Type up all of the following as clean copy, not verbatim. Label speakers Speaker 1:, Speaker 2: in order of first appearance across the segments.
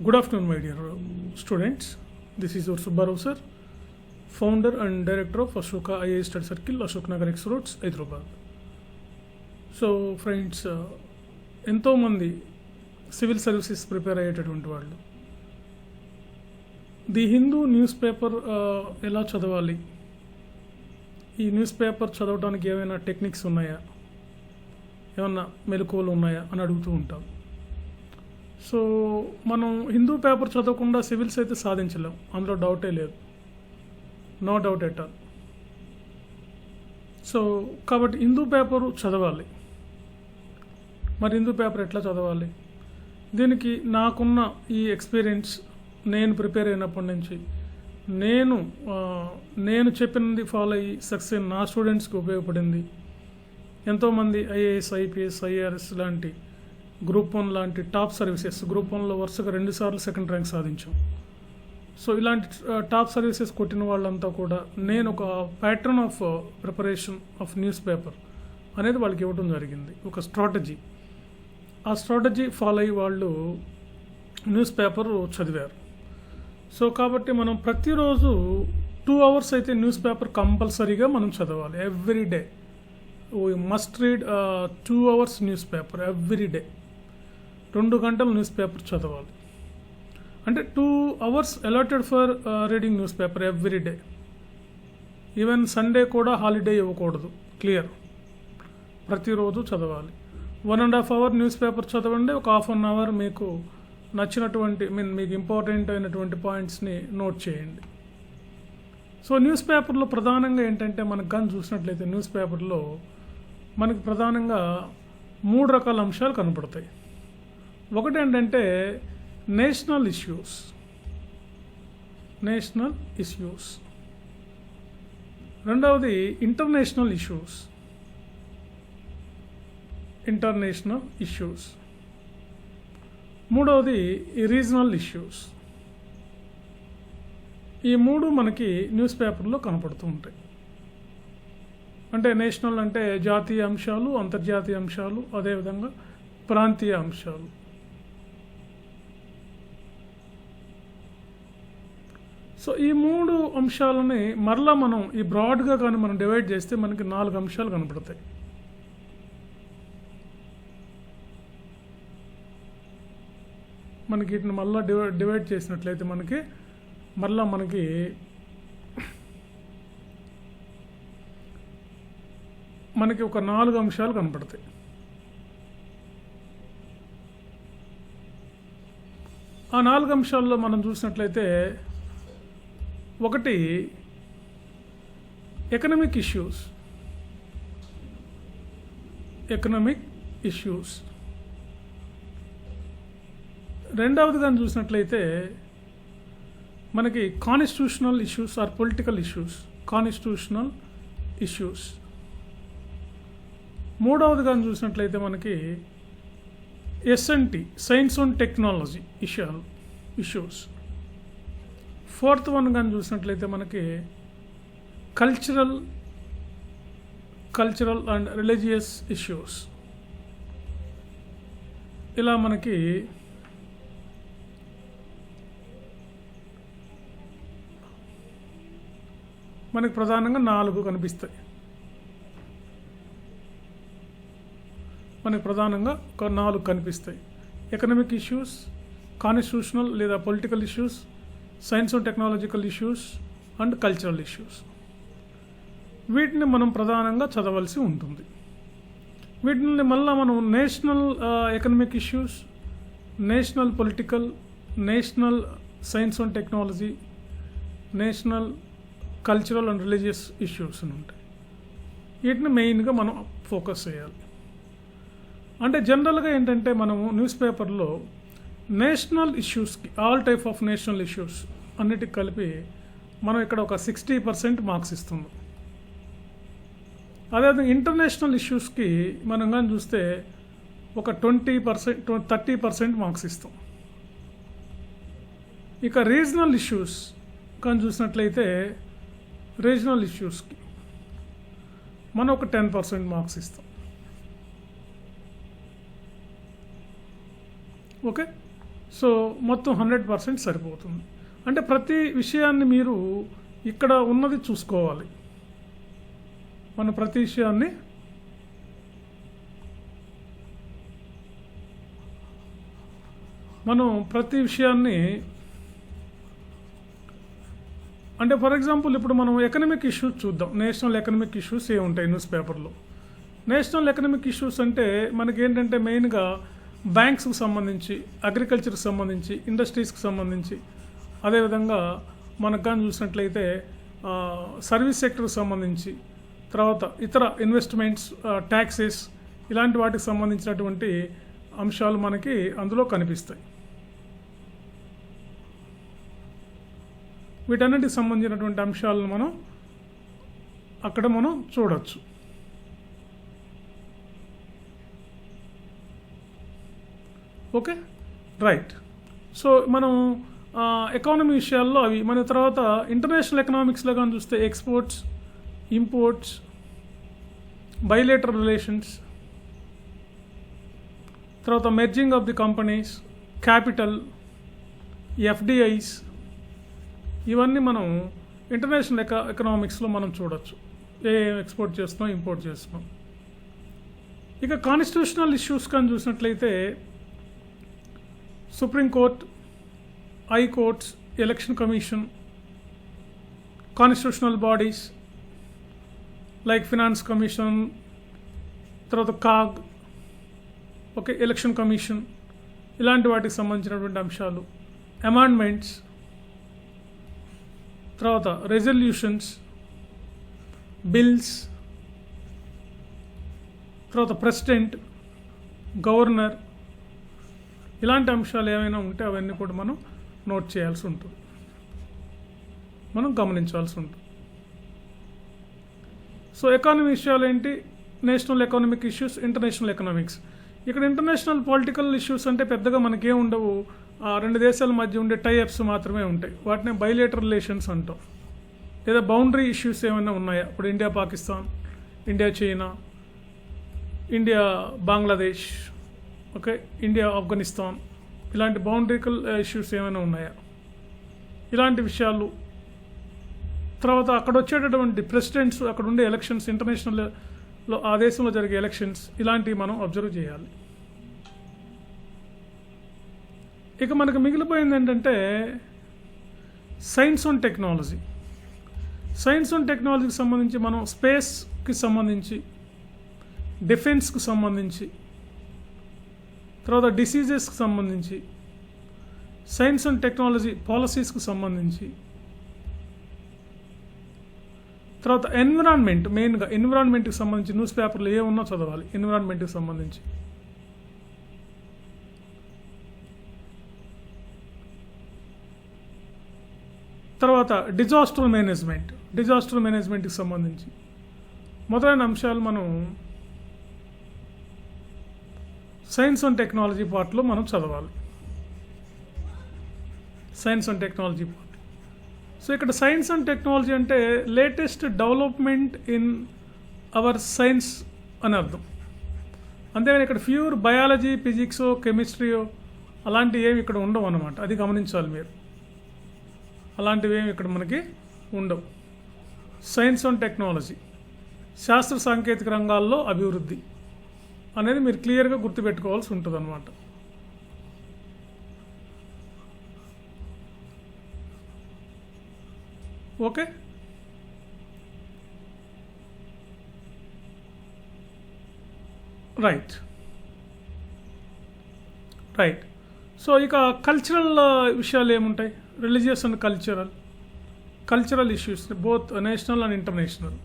Speaker 1: Good afternoon, my dear students. This is your Subbarao sir, founder and director of Ashoka IAS Study Circle, Ashok Nagar X Roads, Hyderabad. So friends, ఎంతోమంది civil services prepare అయ్యేటటువంటి వాళ్ళు the Hindu news paper ఎలా చదవాలి, ఈ news paper చదవడానికి ఏమైనా techniques ఉన్నాయా, ఏమన్నా మెలకువలు ఉన్నాయా అని అడుగుతూ ఉంటాం. సో మనం హిందూ పేపర్ చదవకుండా సివిల్స్ అయితే సాధించలేం, అందులో డౌటే లేదు, no doubt at all. So కాబట్టి హిందూ పేపరు చదవాలి. మరి హిందూ పేపర్ ఎట్లా చదవాలి? దీనికి నాకున్న ఈ ఎక్స్పీరియన్స్, నేను ప్రిపేర్ అయినప్పటి నుంచి నేను చెప్పినది ఫాలో అయ్యి సక్సెస్ నా స్టూడెంట్స్కి ఉపయోగపడింది. ఎంతోమంది ఐఏఎస్, ఐపీఎస్, ఐఆర్ఎస్ లాంటి గ్రూప్ 1 లాంటి టాప్ సర్వీసెస్, గ్రూప్ 1లో వరుసగా 2 సార్లు సెకండ్ ర్యాంక్ సాధించాం. సో ఇలాంటి టాప్ సర్వీసెస్ కొట్టిన వాళ్ళంతా కూడా నేను ఒక pattern of preparation of news paper అనేది వాళ్ళకి ఇవ్వడం జరిగింది, ఒక స్ట్రాటజీ. ఆ స్ట్రాటజీ ఫాలో అయ్యి వాళ్ళు న్యూస్ పేపర్ చదివారు. సో కాబట్టి మనం ప్రతిరోజు 2 hours అయితే న్యూస్ పేపర్ కంపల్సరీగా మనం చదవాలి. Every day we must read 2 hours news paper every day. 2 గంటలు న్యూస్ పేపర్ చదవాలి. అంటే 2 hours allotted for reading news paper every day. Even Sunday కూడా హాలిడే ఇవ్వకూడదు, క్లియర్. ప్రతిరోజు చదవాలి. 1.5 hour న్యూస్ పేపర్ చదవండి, ఒక 1/2 hour మీకు నచ్చినటువంటి మీకు ఇంపార్టెంట్ అయినటువంటి పాయింట్స్ని నోట్ చేయండి. సో న్యూస్ పేపర్లో ప్రధానంగా ఏంటంటే మనకు కానీ చూసినట్లయితే న్యూస్ పేపర్లో మనకి ప్రధానంగా 3 రకాల అంశాలు కనపడతాయి. ఒకటి ఏంటంటే నేషనల్ ఇష్యూస్. రెండవది ఇంటర్నేషనల్ ఇష్యూస్. మూడవది రీజనల్ ఇష్యూస్. ఈ 3 మనకి న్యూస్ పేపర్లో కనపడుతూ ఉంటాయి. అంటే నేషనల్ అంటే జాతీయ అంశాలు, అంతర్జాతీయ అంశాలు, అదేవిధంగా ప్రాంతీయ అంశాలు. సో ఈ 3 అంశాలని మరలా మనం ఈ బ్రాడ్గా కానీ మనం డివైడ్ చేస్తే మనకి 4 అంశాలు కనపడతాయి. మనకి వీటిని మళ్ళీ డివైడ్ చేసినట్లయితే మనకి ఒక 4 అంశాలు కనపడతాయి. ఆ 4 అంశాల్లో మనం చూసినట్లయితే ఒకటి ఎకనామిక్ ఇష్యూస్. రెండవది కానీ చూసినట్లయితే మనకి constitutional issues or political issues. మూడవది కానీ చూసినట్లయితే మనకి S and T, science and technology issues. Fourth one కానీ చూసినట్లయితే మనకి కల్చరల్ అండ్ రిలీజియస్ ఇష్యూస్. ఇలా మనకి ప్రధానంగా 4 కనిపిస్తాయి. ఎకనామిక్ ఇష్యూస్, కాన్స్టిట్యూషనల్ లేదా political issues, science and technological issues and cultural issues. వీటిని మనం ప్రధానంగా చదవాల్సి ఉంటుంది. వీటిని మళ్ళీ మనం national economic issues, national political, national science and technology, national cultural and religious issues అని ఉంటాయి. వీటిని మెయిన్గా మనం ఫోకస్ చేయాలి. అంటే జనరల్గా ఏంటంటే మనము న్యూస్ పేపర్లో నేషనల్ ఇష్యూస్కి, all type of national issues అన్నిటికి కలిపి మనం ఇక్కడ ఒక 60% మార్క్స్ ఇస్తున్నాం. అదేవిధంగా ఇంటర్నేషనల్ ఇష్యూస్కి మనం కానీ చూస్తే ఒక 30% మార్క్స్ ఇస్తాం. ఇక రీజనల్ ఇష్యూస్ కానీ చూసినట్లయితే రీజనల్ ఇష్యూస్కి మనం ఒక 10% మార్క్స్ ఇస్తాం. ఓకే. సో మొత్తం 100% సరిపోతుంది. అంటే ప్రతి విషయాన్ని మీరు ఇక్కడ ఉన్నది చూసుకోవాలి. మనం ప్రతి విషయాన్ని అంటే ఫర్ ఎగ్జాంపుల్ ఇప్పుడు మనం ఎకనామిక్ ఇష్యూస్ చూద్దాం. నేషనల్ ఎకనామిక్ ఇష్యూస్ ఉంటాయి న్యూస్ పేపర్లో. నేషనల్ ఎకనామిక్ ఇష్యూస్ అంటే మనకి ఏంటంటే మెయిన్గా బ్యాంక్స్కి సంబంధించి, అగ్రికల్చర్కి సంబంధించి, ఇండస్ట్రీస్కి సంబంధించి, అదేవిధంగా మనకు కానీ చూసినట్లయితే సర్వీస్ సెక్టర్కి సంబంధించి, తర్వాత ఇతర ఇన్వెస్ట్మెంట్స్, ట్యాక్సెస్, ఇలాంటి వాటికి సంబంధించినటువంటి అంశాలు మనకి అందులో కనిపిస్తాయి. వీటన్నిటికి సంబంధించినటువంటి అంశాలను మనం అక్కడ చూడవచ్చు. Okay, right. సో మనం ఎకానమీ విషయాల్లో అవి. మన తర్వాత ఇంటర్నేషనల్ ఎకనామిక్స్లో కానీ చూస్తే ఎక్స్పోర్ట్స్, ఇంపోర్ట్స్, బైలేటరల్ రిలేషన్స్, తర్వాత merging of the companies, capital, FDIs, ఇవన్నీ మనం ఇంటర్నేషనల్ ఎకనామిక్స్లో మనం చూడొచ్చు. ఎక్స్పోర్ట్ చేస్తున్నాం, ఇంపోర్ట్ చేస్తున్నాం. ఇక కాన్స్టిట్యూషనల్ ఇష్యూస్ కానీ చూసినట్లయితే Supreme Court, high courts, election commission, constitutional bodies like finance commission, తర్వాత కాగ్, ఓకే, ఎలక్షన్ కమిషన్, ఇలాంటి వాటికి సంబంధించినటువంటి అంశాలు, అమెండ్మెంట్స్, తర్వాత రెజల్యూషన్స్, బిల్స్, తర్వాత ప్రెసిడెంట్, గవర్నర్, ఇలాంటి అంశాలు ఏమైనా ఉంటే అవన్నీ కూడా మనం నోట్ చేయాల్సి ఉంటుంది, మనం గమనించాల్సి ఉంటుంది. సో ఎకానమీ విషయాలు ఏంటి? National economic issues, international economics. ఇక్కడ ఇంటర్నేషనల్ పొలిటికల్ ఇష్యూస్ అంటే పెద్దగా మనకేం ఉండవు. రెండు దేశాల మధ్య ఉండే టైఅప్స్ మాత్రమే ఉంటాయి. వాటిని బైలేటరల్ రిలేషన్స్ అంటాం. లేదా బౌండరీ ఇష్యూస్ ఏమైనా ఉన్నాయా? ఇప్పుడు India Pakistan, India China, India Bangladesh, okay, India Afghanistan, ఇలాంటి బౌండరీకల్ ఇష్యూస్ ఏమైనా ఉన్నాయా? ఇలాంటి విషయాలు. తర్వాత అక్కడ వచ్చేటటువంటి ప్రెసిడెంట్స్, అక్కడ ఉండే ఎలక్షన్స్, ఇంటర్నేషనల్లో ఆ దేశంలో జరిగే ఎలక్షన్స్, ఇలాంటివి మనం అబ్జర్వ్ చేయాలి. ఇక మనకు మిగిలిపోయింది ఏంటంటే science and technology. Science and టెక్నాలజీకి సంబంధించి మనం స్పేస్కి సంబంధించి, డిఫెన్స్కి సంబంధించి, తర్వాత డిసీజెస్కి సంబంధించి, సైన్స్ అండ్ టెక్నాలజీ పాలసీస్కి సంబంధించి, తర్వాత ఎన్విరాన్మెంట్, మెయిన్గా ఎన్విరాన్మెంట్కి సంబంధించి న్యూస్ పేపర్లు ఏమున్నా చదవాలి ఎన్విరాన్మెంట్కి సంబంధించి. తర్వాత డిజాస్టర్ మేనేజ్మెంట్కి సంబంధించి మొదలైన అంశాలు మనం సైన్స్ అండ్ టెక్నాలజీ పార్ట్లో మనం చదవాలి. Science and technology part. So ఇక్కడ సైన్స్ అండ్ టెక్నాలజీ అంటే latest development in our science అని అర్థం. అంతేగాని ఇక్కడ ప్యూర్ బయాలజీ, ఫిజిక్సో, కెమిస్ట్రీయో అలాంటివి ఏమి ఇక్కడ ఉండవు అన్నమాట. అది గమనించాలి మీరు. అలాంటివి ఏమి ఇక్కడ మనకి ఉండవు. సైన్స్ అండ్ టెక్నాలజీ, శాస్త్ర సాంకేతిక రంగాల్లో అభివృద్ధి అనేది మీరు క్లియర్గా గుర్తుపెట్టుకోవాల్సి ఉంటుంది అన్నమాట. Okay, right. సో ఇక కల్చరల్ విషయాలు ఏముంటాయి? Religious and cultural issues, both national and international.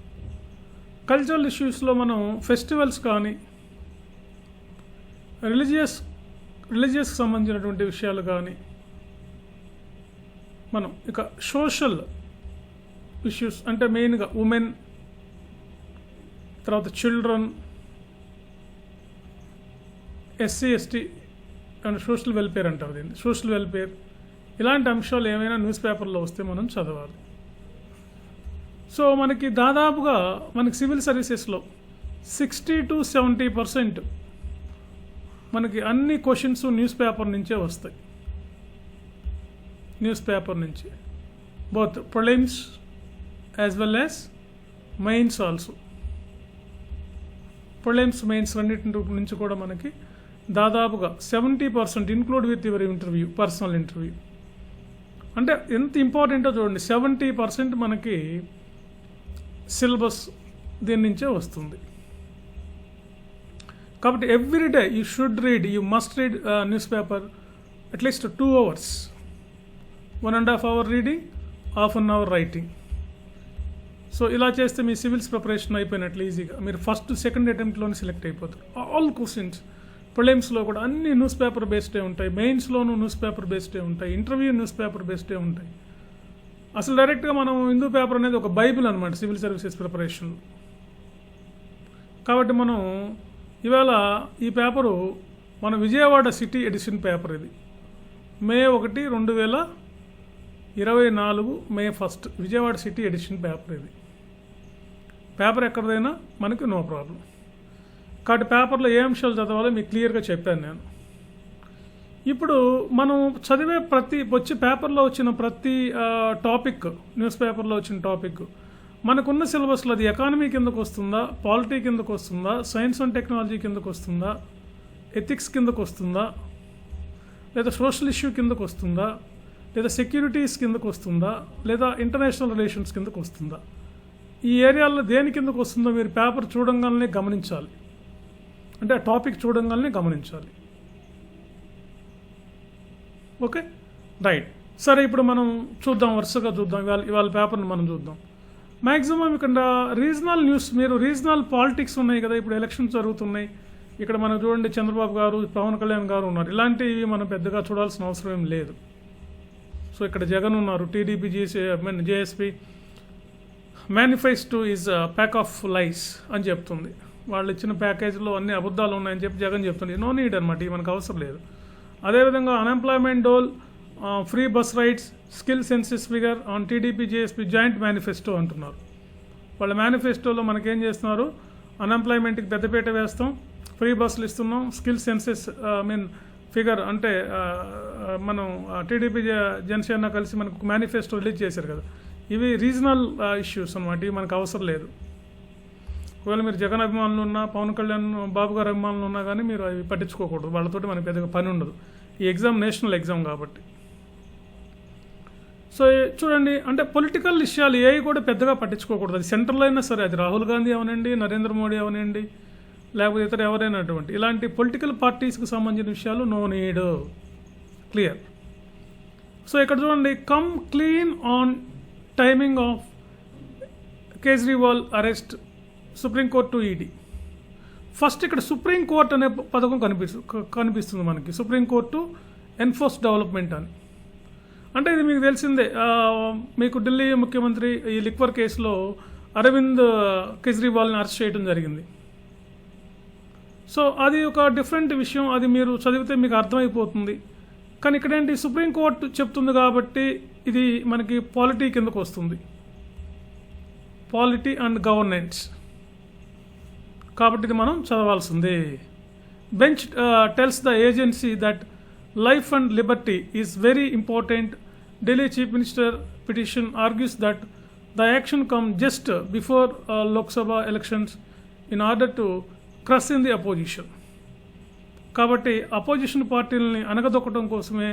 Speaker 1: Cultural ఇష్యూస్లో మనం ఫెస్టివల్స్ కానీ, రిలీజియస్కి సంబంధించినటువంటి విషయాలు కానీ, మనం ఇక సోషల్ ఇష్యూస్ అంటే మెయిన్గా ఉమెన్, తర్వాత children, SC ST and social welfare అంటారు దీన్ని, సోషల్ వెల్ఫేర్. ఇలాంటి అంశాలు ఏమైనా న్యూస్ పేపర్లో వస్తే మనం చదవాలి. సో మనకి దాదాపుగా మనకి సివిల్ సర్వీసెస్లో 60 to 70% మనకి అన్ని క్వశ్చన్స్ న్యూస్ పేపర్ నుంచే వస్తాయి. న్యూస్ పేపర్ నుంచి, both prelims as well as mains also. Prelims mains రెండింటి నుంచి కూడా మనకి దాదాపుగా 70% include with your interview, personal interview. అంటే ఎంత ఇంపార్టెంటో చూడండి, 70% మనకి సిలబస్ దీని నుంచే వస్తుంది. కాబట్టి every day you should read, you must read news paper at least 2 hours, 1.5 hour reading, 1/2 hour writing. So ఇలా చేస్తే మీ సివిల్స్ ప్రిపరేషన్ అయిపోయినట్లు ఈజీగా. మీరు ఫస్ట్ సెకండ్ అటెంప్ట్లోనే సెలెక్ట్ అయిపోతారు. ఆల్ క్వశ్చన్స్ ప్రిలిమ్స్లో కూడా అన్ని న్యూస్ పేపర్ బేస్డే ఉంటాయి, మెయిన్స్లోనూ న్యూస్ పేపర్ బేస్డే ఉంటాయి, ఇంటర్వ్యూ న్యూస్ పేపర్ బేస్డే ఉంటాయి. అసలు డైరెక్ట్గా మనం హిందూ పేపర్ అనేది ఒక బైబిల్ అనమాట సివిల్ సర్వీసెస్ ప్రిపరేషన్. కాబట్టి మనం ఇవాళ ఈ పేపరు మన విజయవాడ సిటీ ఎడిషన్ పేపర్, ఇది May 1, 2024 May 1 Vijayawada city edition paper. ఇది పేపర్ ఎక్కడదైనా మనకి నో ప్రాబ్లం. కాబట్టి పేపర్లో ఏ అంశాలు చదవాలో మీకు క్లియర్గా చెప్పాను నేను. ఇప్పుడు మనం చదివే వచ్చే పేపర్లో వచ్చిన ప్రతి టాపిక్, న్యూస్ పేపర్లో వచ్చిన టాపిక్ మనకున్న సిలబస్లో అది ఎకానమీ కిందకు వస్తుందా, పాలిటీ కిందకు వస్తుందా, సైన్స్ అండ్ టెక్నాలజీ కిందకు వస్తుందా, ఎథిక్స్ కిందకు వస్తుందా, లేదా సోషల్ ఇష్యూ కిందకు వస్తుందా, లేదా సెక్యూరిటీస్ కిందకు వస్తుందా, లేదా ఇంటర్నేషనల్ రిలేషన్స్ కిందకు వస్తుందా, ఈ ఏరియాల్లో దేని కిందకు వస్తుందో మీరు పేపర్ చూడంగానే గమనించాలి. అంటే ఆ టాపిక్ చూడంగానే గమనించాలి. Okay, right. సరే, ఇప్పుడు మనం చూద్దాం, వరుసగా చూద్దాం. ఇవాళ పేపర్ని మనం చూద్దాం. మ్యాక్సిమం ఇక్కడ రీజనల్ న్యూస్, మీరు రీజనల్ పాలిటిక్స్ ఉన్నాయి కదా, ఇప్పుడు ఎలక్షన్స్ జరుగుతున్నాయి. ఇక్కడ మనం చూడండి, చంద్రబాబు గారు, పవన్ కళ్యాణ్ గారు ఉన్నారు. ఇలాంటివి మనం పెద్దగా చూడాల్సిన అవసరం ఏం లేదు. సో ఇక్కడ జగన్ ఉన్నారు, TDP, JSP. Manifesto is pack of lies అని చెప్తుంది. వాళ్ళు ఇచ్చిన ప్యాకేజీలో అన్ని అబద్ధాలు ఉన్నాయని చెప్పి జగన్ చెప్తుంది. నో నీడ్ అనమాట, ఇవి మనకు అవసరం లేదు. అదేవిధంగా unemployment dole, free bus rides, skill census figure on TDP, JSP joint manifesto అంటున్నారు. వాళ్ళ మేనిఫెస్టోలో మనకేం చేస్తున్నారు, అన్ఎంప్లాయ్మెంట్కి పెద్దపీట వేస్తాం, ఫ్రీ బస్సులు ఇస్తున్నాం, స్కిల్ సెన్సెస్ ఫిగర్ అంటే మనం టీడీపీ, జనసేన కలిసి మనకు మేనిఫెస్టో రిలీజ్ చేశారు కదా. ఇవి రీజనల్ ఇష్యూస్ అనమాట, ఇవి మనకు అవసరం లేదు. ఒకవేళ మీరు జగన్ అభిమానులు ఉన్నా, పవన్ కళ్యాణ్ బాబు గారు అభిమానులు ఉన్నా కానీ మీరు అవి పట్టించుకోకూడదు. వాళ్ళతోటి మనకి పెద్దగా పని ఉండదు. ఈ ఎగ్జామ్ నేషనల్ ఎగ్జామ్ కాబట్టి. సో చూడండి, అంటే పొలిటికల్ విషయాలు ఏవి కూడా పెద్దగా పట్టించుకోకూడదు. అది సెంట్రల్ అయినా సరే, అది రాహుల్ గాంధీ అవనండి, నరేంద్ర మోడీ అవనండి, లేకపోతే ఇతర ఎవరైనటువంటి ఇలాంటి పొలిటికల్ పార్టీస్కి సంబంధించిన విషయాలు నో నీడ్, క్లియర్. సో ఇక్కడ చూడండి, come clean on timing of Kejriwal arrest, supreme court to ED. First ఇక్కడ సుప్రీంకోర్టు అనే పథకం కనిపిస్తుంది మనకి, సుప్రీంకోర్టు ఎన్ఫోర్స్ డెవలప్మెంట్ అని. అంటే ఇది మీకు తెలిసిందే, మీకు ఢిల్లీ ముఖ్యమంత్రి ఈ లిక్వర్ కేసులో అరవింద్ కేజ్రీవాల్ని అరెస్ట్ చేయడం జరిగింది. సో అది ఒక డిఫరెంట్ విషయం, అది మీరు చదివితే మీకు అర్థమైపోతుంది. కానీ ఇక్కడేంటి, సుప్రీంకోర్టు చెప్తుంది కాబట్టి ఇది మనకి పాలిటీ కిందకు వస్తుంది, పాలిటీ అండ్ గవర్నెన్స్. కాబట్టి ఇది మనం చదవాల్సిందే. Bench tells the agency that life and liberty is very important. Delhi Chief Minister petition argues that the action come just before Lok Sabha elections in order to crush in the opposition. కాబట్టి opposition పార్టీలని అనగదొక్కడం కోసమే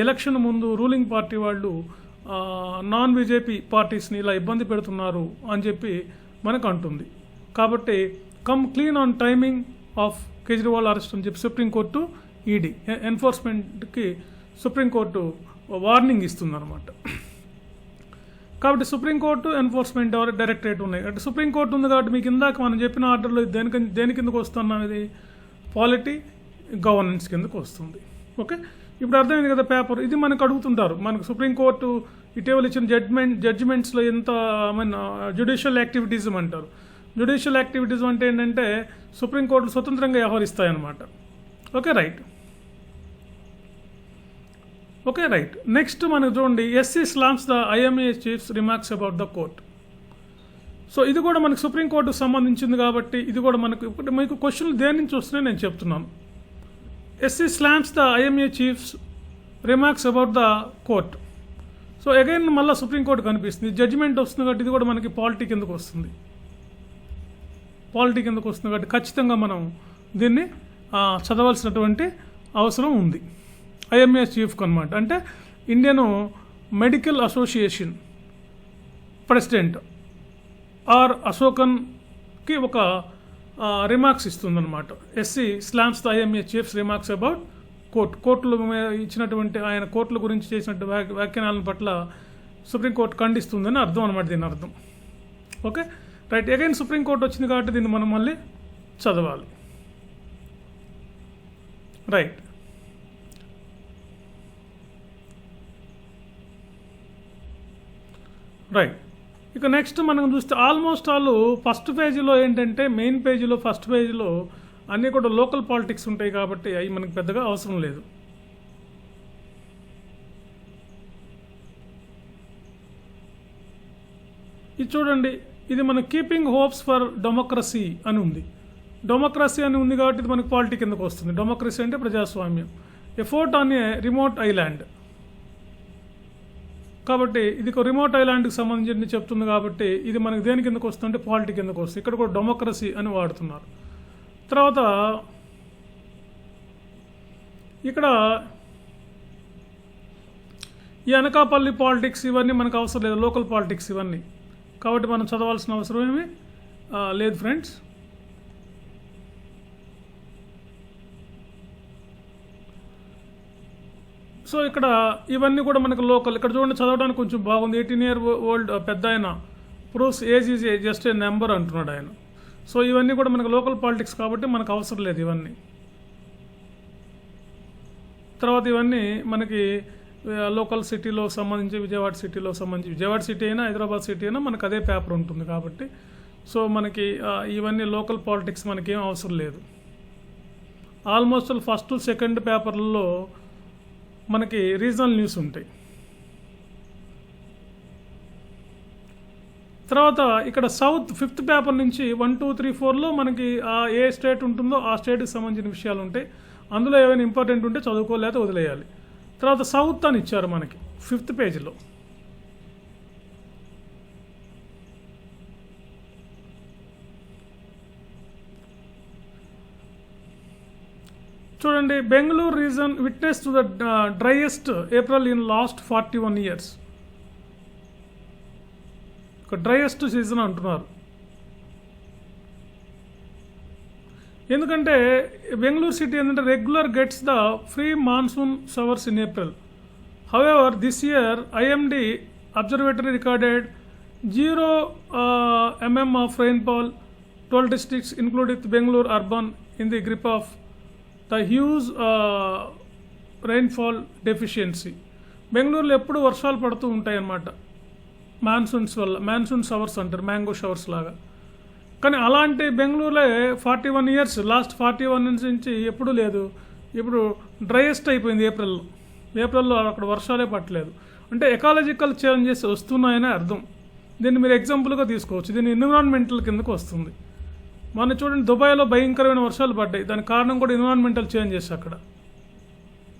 Speaker 1: election ముందు ruling party వాళ్ళు non BJP పార్టీస్ని ఇలా ఇబ్బంది పెడుతున్నారు అని చెప్పి మనకు అంటుంది. కాబట్టి come clean on timing of Kejriwal arrest అని చెప్పి సుప్రీంకోర్టు ఈడీ ఎన్ఫోర్స్మెంట్కి సుప్రీంకోర్టు వార్నింగ్ ఇస్తుందన్నమాట. కాబట్టి సుప్రీంకోర్టు, ఎన్ఫోర్స్మెంట్ డైరెక్టరేట్ ఉన్నాయి. అంటే సుప్రీంకోర్టు ఉంది కాబట్టి మీకు ఇందాక మనం చెప్పిన ఆర్డర్లో దేని కిందకు వస్తున్నాం, ఇది పాలిటీ గవర్నెన్స్ కిందకు వస్తుంది. ఓకే, ఇప్పుడు అర్థమైంది కదా పేపర్. ఇది మనకు అడుగుతుంటారు, మనకు సుప్రీంకోర్టు ఇటీవల ఇచ్చిన జడ్జిమెంట్స్లో ఎంత జ్యుడిషియల్ యాక్టివిటీజం అంటారు. జ్యుడిషియల్ యాక్టివిటీజం అంటే ఏంటంటే సుప్రీంకోర్టులు స్వతంత్రంగా వ్యవహరిస్తాయన్నమాట. Okay, right. నెక్స్ట్ మనకు చూడండి, SC slams the IMA chief's remarks about the court. So ఇది కూడా మనకు సుప్రీంకోర్టుకు సంబంధించింది కాబట్టి ఇది కూడా మనకు ఇప్పుడు మీకు క్వశ్చన్లు దేని నుంచి వస్తున్నాయి నేను చెప్తున్నాను. SC slams the IMA chief's remarks about the court. So again మళ్ళీ సుప్రీంకోర్టు కనిపిస్తుంది, జడ్జిమెంట్ వస్తుంది కాబట్టి ఇది కూడా మనకి పాలిటీ కిందకు వస్తుంది. పాలిటీ కిందకు వస్తుంది కాబట్టి ఖచ్చితంగా మనం దీన్ని చదవాల్సినటువంటి అవసరం ఉంది. ఐఎంఏ చీఫ్కి అనమాట, అంటే Indian medical association president R అశోకన్కి ఒక రిమార్క్స్ ఇస్తుందన్నమాట. SC slams the IMA chief's remarks about కోర్టులు ఇచ్చినటువంటి ఆయన కోర్టుల గురించి చేసినట్టు వ్యాఖ్యానాలను పట్ల సుప్రీంకోర్టు ఖండిస్తుందని అర్థం అనమాట, దీని అర్థం. Okay right. అగైన్ సుప్రీంకోర్టు వచ్చింది కాబట్టి దీన్ని మనం మళ్ళీ చదవాలి. రైట్. రైట్. ఇక నెక్స్ట్ మనం చూస్తే ఆల్మోస్ట్ ఆల్ ఫస్ట్ పేజీలో ఏంటంటే మెయిన్ పేజీలో ఫస్ట్ పేజీలో అన్నీ కూడా లోకల్ పాలిటిక్స్ ఉంటాయి కాబట్టి అవి మనకు పెద్దగా అవసరం లేదు. ఇది చూడండి, ఇది మన కీపింగ్ హోప్స్ ఫర్ డెమోక్రసీ అని ఉంది. డెమోక్రసీ అని ఉంది కాబట్టి ఇది మనకు పాలిటీ కిందకు వస్తుంది. డెమోక్రసీ అంటే ప్రజాస్వామ్యం. ఎఫోర్ట్ ఆన్ ఏ రిమోట్ ఐలాండ్ కాబట్టి ఇది ఒక రిమోట్ ఐలాండ్కి సంబంధించి చెప్తుంది కాబట్టి ఇది మనకి దేని కిందకు వస్తుందంటే పాలిటీ కిందకు వస్తుంది. ఇక్కడ కూడా డెమోక్రసీ అని వాడుతున్నారు. తర్వాత ఇక్కడ ఈ అనకాపల్లి పాలిటిక్స్ ఇవన్నీ మనకు అవసరం లేదు, లోకల్ పాలిటిక్స్ ఇవన్నీ, కాబట్టి మనం చదవాల్సిన అవసరం ఏమీ లేదు ఫ్రెండ్స్. సో ఇక్కడ ఇవన్నీ కూడా మనకు లోకల్. ఇక్కడ చూడండి, చదవడానికి కొంచెం బాగుంది. 18 year old పెద్ద ఆయన proofs age is just a number అంటున్నాడు ఆయన. సో ఇవన్నీ కూడా మనకు లోకల్ పాలిటిక్స్ కాబట్టి మనకు అవసరం లేదు ఇవన్నీ. తర్వాత ఇవన్నీ మనకి లోకల్ సిటీలో సంబంధించి విజయవాడ సిటీలో సంబంధించి, విజయవాడ సిటీ అయినా హైదరాబాద్ సిటీ అయినా మనకు అదే పేపర్ ఉంటుంది కాబట్టి సో మనకి ఇవన్నీ లోకల్ పాలిటిక్స్ మనకేం అవసరం లేదు. ఆల్మోస్ట్ ఫస్ట్ సెకండ్ పేపర్లలో మనకి రీజనల్ న్యూస్ ఉంటాయి. తర్వాత ఇక్కడ సౌత్ ఫిఫ్త్ పేపర్ నుంచి 1, 2, 3, 4లో మనకి ఏ స్టేట్ ఉంటుందో ఆ స్టేట్కి సంబంధించిన విషయాలు ఉంటాయి. అందులో ఏమైనా ఇంపార్టెంట్ ఉంటే చదువుకోలేక వదిలేయాలి. తర్వాత సౌత్ అని ఇచ్చారు మనకి 5th పేజీలో. చూడండి, Bengaluru reason witness to the driest April in last 41 years. Driest season అంటున్నారు. ఎందుకంటే బెంగళూరు సిటీ ఏంటంటే regular gets the free monsoon showers in April. However this year IMD observatory recorded 0 mm of rainfall. 12 districts including Bengaluru urban in the grip of the huge rainfall deficiency. బెంగళూరులో ఎప్పుడు వర్షాలు పడుతూ ఉంటాయి అన్నమాట monsoons వల్ల. Monsoon showers అంటారు, mango showers లాగా. కానీ అలాంటి బెంగళూరులో 41 years లాస్ట్ 41 నుంచి ఎప్పుడు లేదు. ఇప్పుడు డ్రైయెస్ట్ అయిపోయింది ఏప్రిల్లో అక్కడ వర్షాలే పట్టలేదు. అంటే ఎకాలజికల్ చేంజెస్ వస్తున్నాయనే అర్థం. దీన్ని మీరు ఎగ్జాంపుల్గా తీసుకోవచ్చు. దీన్ని ఎన్విరాన్మెంటల్ కిందకు వస్తుంది. మన చూడండి, దుబాయ్లో భయంకరమైన వర్షాలు పడ్డాయి. దానికి కారణం కూడా ఎన్విరాన్మెంటల్ చేంజెస్. అక్కడ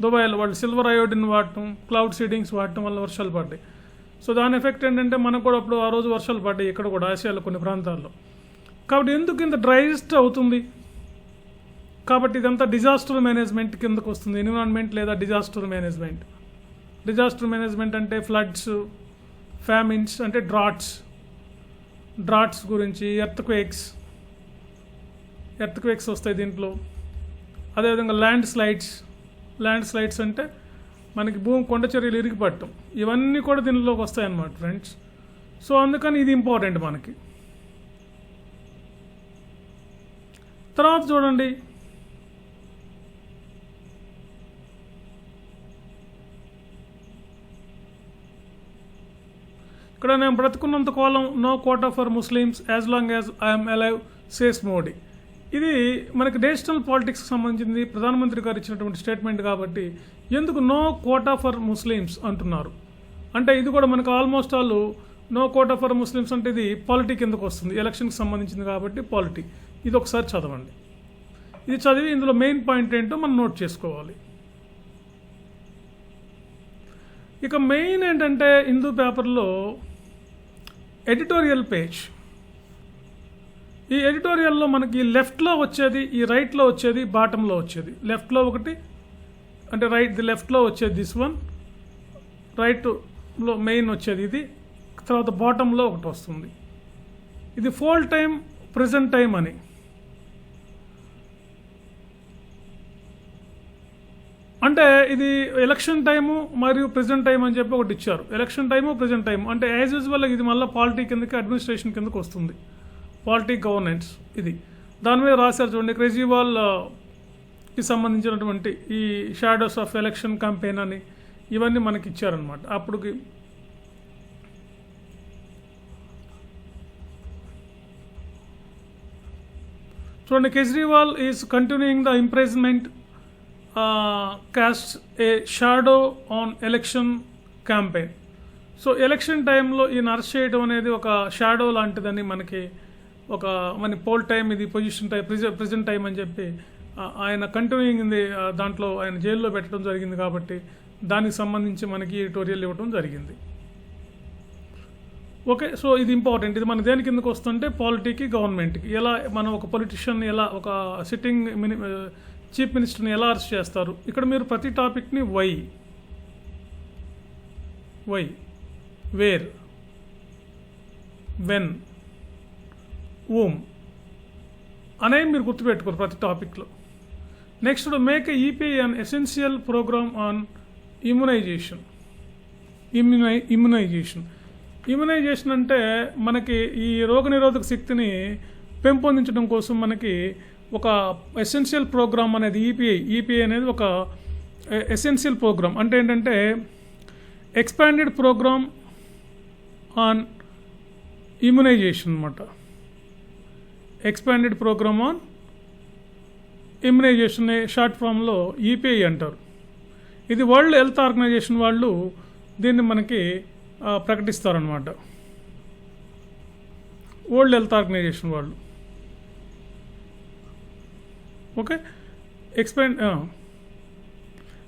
Speaker 1: దుబాయ్లో వాళ్ళు సిల్వర్ అయోడిన్ వాడటం, క్లౌడ్ సీడింగ్స్ వాడటం వల్ల వర్షాలు పడ్డాయి. సో దాని ఎఫెక్ట్ ఏంటంటే మనకు కూడా అప్పుడు ఆ రోజు వర్షాలు పడ్డాయి ఇక్కడ కూడా, ఆసియాలో కొన్ని ప్రాంతాల్లో. కాబట్టి ఎందుకు ఇంత డ్రైయెస్ట్ అవుతుంది? కాబట్టి ఇదంతా డిజాస్టర్ మేనేజ్మెంట్ కిందకు వస్తుంది. ఎన్విరాన్మెంట్ లేదా డిజాస్టర్ మేనేజ్మెంట్. డిజాస్టర్ మేనేజ్మెంట్ అంటే ఫ్లడ్స్, ఫ్యామిన్స్ అంటే డ్రాట్స్ గురించి, ఎర్త్క్వేక్స్ వస్తాయి దీంట్లో. అదేవిధంగా ల్యాండ్ స్లైడ్స్ అంటే మనకి కొండ చర్యలు ఇరిగిపట్టడం, ఇవన్నీ కూడా దీనిలోకి వస్తాయి అన్నమాట ఫ్రెండ్స్. సో అందుకని ఇది ఇంపార్టెంట్ మనకి. తర్వాత చూడండి, ఇక్కడ నేను బ్రతుకున్నంత కాలం no quota for Muslims as long as I'm alive says Modi. ఇది మనకి నేషనల్ పాలిటిక్స్కి సంబంధించింది, ప్రధానమంత్రి గారు ఇచ్చినటువంటి స్టేట్మెంట్. కాబట్టి ఎందుకు నో కోటా ఫర్ ముస్లిమ్స్ అంటున్నారు అంటే ఇది కూడా మనకు almost all no quota for Muslims అంటే ఇది పాలిటీ కిందకు వస్తుంది, ఎలక్షన్కి సంబంధించింది కాబట్టి పాలిటీ. ఇది ఒకసారి చదవండి. ఇది చదివి ఇందులో మెయిన్ పాయింట్ ఏంటో మనం నోట్ చేసుకోవాలి. ఇక మెయిన్ ఏంటంటే హిందూ పేపర్లో ఎడిటోరియల్ పేజ్. ఈ ఎడిటోరియల్లో మనకి లెఫ్ట్లో వచ్చేది, ఈ రైట్లో వచ్చేది, బాటంలో వచ్చేది. లెఫ్ట్లో ఒకటి అంటే లెఫ్ట్లో వచ్చేది దిస్ వన్, రైట్లో మెయిన్ వచ్చేది ఇది, తర్వాత బాటంలో ఒకటి వస్తుంది. ఇది ఫోల్ టైం, ప్రజెంట్ టైం అని. అంటే ఇది ఎలక్షన్ టైము మరియు ప్రజెంట్ టైం అని చెప్పి ఒకటి ఇచ్చారు. ఎలక్షన్ టైము, ప్రజెంట్ టైము అంటే యాజ్ యూజువల్ ఇది మళ్ళీ పాలిటీ కిందకి, అడ్మినిస్ట్రేషన్ కిందకి వస్తుంది. పాలిటీ గవర్నెన్స్ ఇది. దాని మీద రాశారు చూడండి, కేజ్రీవాల్కి సంబంధించినటువంటి ఈ షాడోస్ ఆఫ్ ఎలక్షన్ క్యాంపెయిన్ అని ఇవన్నీ మనకి ఇచ్చారనమాట. అప్పుడుకి చూడండి, Kejriwal is continuing the imprisonment cast a shadow on election campaign. So election టైంలో ఈయన అరెస్ట్ చేయడం అనేది ఒక షాడో లాంటిదని మనకి మన పోల్ టైం, ఇది పొజిషన్ టైం, ప్రెజెంట్ టైం అని చెప్పి ఆయన కంటిన్యూయింగ్ ఇది దాంట్లో ఆయన జైల్లో పెట్టడం జరిగింది కాబట్టి దానికి సంబంధించి మనకి ఎడిటోరియల్ ఇవ్వడం జరిగింది. ఓకే, సో ఇది ఇంపార్టెంట్. ఇది మన దేని కిందకు వస్తుంటే పాలిటీకి, గవర్నమెంట్కి. ఎలా మనం ఒక పొలిటీషియన్, ఎలా ఒక సిట్టింగ్ చీఫ్ మినిస్టర్ని ఎలా అరెస్ట్ చేస్తారు. ఇక్కడ మీరు ప్రతి టాపిక్ని వై, వేర్, వెన్, whom అనేవి మీరు గుర్తుపెట్టుకోరు ప్రతి టాపిక్లో. Next make EPI an essential programme on immunisation. Immunisation అంటే మనకి ఈ రోగనిరోధక శక్తిని పెంపొందించడం కోసం మనకి ఒక ఎసెన్షియల్ ప్రోగ్రామ్ అనేది ఈపీఐ అనేది ఒక ఎసెన్షియల్ ప్రోగ్రామ్. అంటే ఏంటంటే ఎక్స్పాండెడ్ ప్రోగ్రామ్ ఆన్ ఇమ్యునైజేషన్ అన్నమాట. Expanded programme on immunisation short ఫామ్లో ఈపీఐ అంటారు. ఇది వరల్డ్ హెల్త్ ఆర్గనైజేషన్ వాళ్ళు దీన్ని మనకి ప్రకటిస్తారనమాట. వరల్డ్ హెల్త్ ఆర్గనైజేషన్ వాళ్ళు. ఓకే,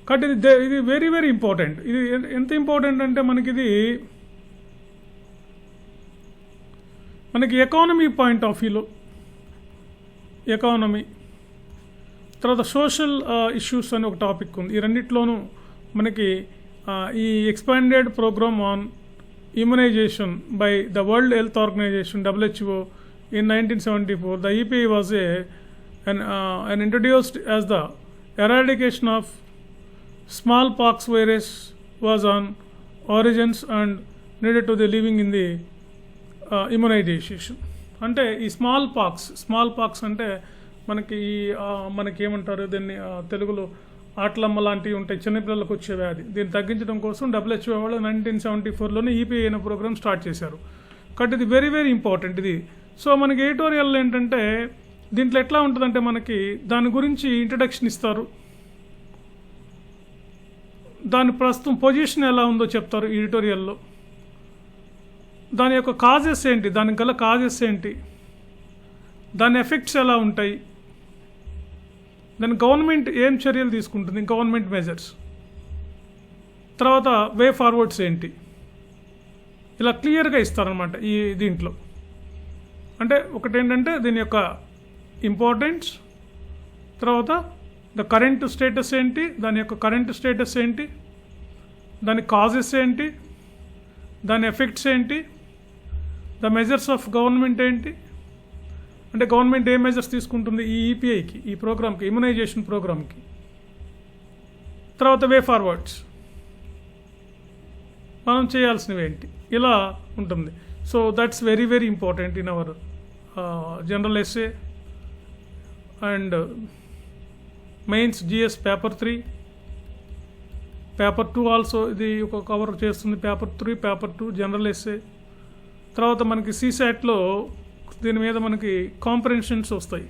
Speaker 1: కాబట్టి ఇది వెరీ వెరీ ఇంపార్టెంట్. ఇది ఎంత ఇంపార్టెంట్ అంటే మనకి ఎకానమీ పాయింట్ ఆఫ్ వ్యూలో, ఎకానమీ తర్వాత సోషల్ ఇష్యూస్ అని ఒక టాపిక్ ఉంది. ఈ రెండిట్లోనూ మనకి ఈ expanded programme on immunisation by the World Health Organization WHO in 1974, the EPI was an introduced as the eradication of smallpox virus was on origins and needed to the living in the immunization. అంటే ఈ small pox అంటే మనకి ఏమంటారు దీన్ని తెలుగులో ఆట్లమ్మ లాంటివి ఉంటాయి, చిన్నపిల్లలకు వచ్చే వ్యాధి. దీన్ని తగ్గించడం కోసం WHO వాళ్ళు 1974లోనే ఈపీఐ అనే ప్రోగ్రామ్ స్టార్ట్ చేశారు. కాబట్టి ఇది వెరీ వెరీ ఇంపార్టెంట్ ఇది. సో మనకి ఎడిటోరియల్ ఏంటంటే దీంట్లో ఎట్లా ఉంటుందంటే మనకి దాని గురించి ఇంట్రడక్షన్ ఇస్తారు, దాని ప్రస్తుతం పొజిషన్ ఎలా ఉందో చెప్తారు ఎడిటోరియల్లో, దాని యొక్క కాజెస్ ఏంటి, దానికి గల కాజెస్ ఏంటి, దాని ఎఫెక్ట్స్ ఎలా ఉంటాయి, దాని గవర్నమెంట్ ఏం చర్యలు తీసుకుంటుంది, గవర్నమెంట్ మెజర్స్, తర్వాత వే ఫార్వర్డ్స్ ఏంటి, ఇలా క్లియర్గా ఇస్తారనమాట ఈ దీంట్లో. అంటే ఒకటేంటంటే దీని యొక్క ఇంపార్టెన్స్, తర్వాత ద కరెంట్ స్టేటస్ ఏంటి, దాని యొక్క కరెంట్ స్టేటస్ ఏంటి, దాని కాజెస్ ఏంటి, దాని ఎఫెక్ట్స్ ఏంటి, ద మెజర్స్ ఆఫ్ గవర్నమెంట్ ఏంటి, అంటే గవర్నమెంట్ ఏ మెజర్స్ తీసుకుంటుంది ఈ ఈపీఐకి, ఈ ప్రోగ్రామ్కి, ఇమ్యునైజేషన్ ప్రోగ్రామ్కి, తర్వాత వే ఫార్వర్డ్స్ మనం చేయాల్సినవి ఏంటి, ఇలా ఉంటుంది. So that's very very important in our general SA and mains GS paper 3, paper 2 also ఇది ఒక కవర్ చేస్తుంది. Paper 3, paper 2 general SA. తర్వాత మనకి CSATలో దీని మీద మనకి కాంప్రహెన్షన్స్ వస్తాయి.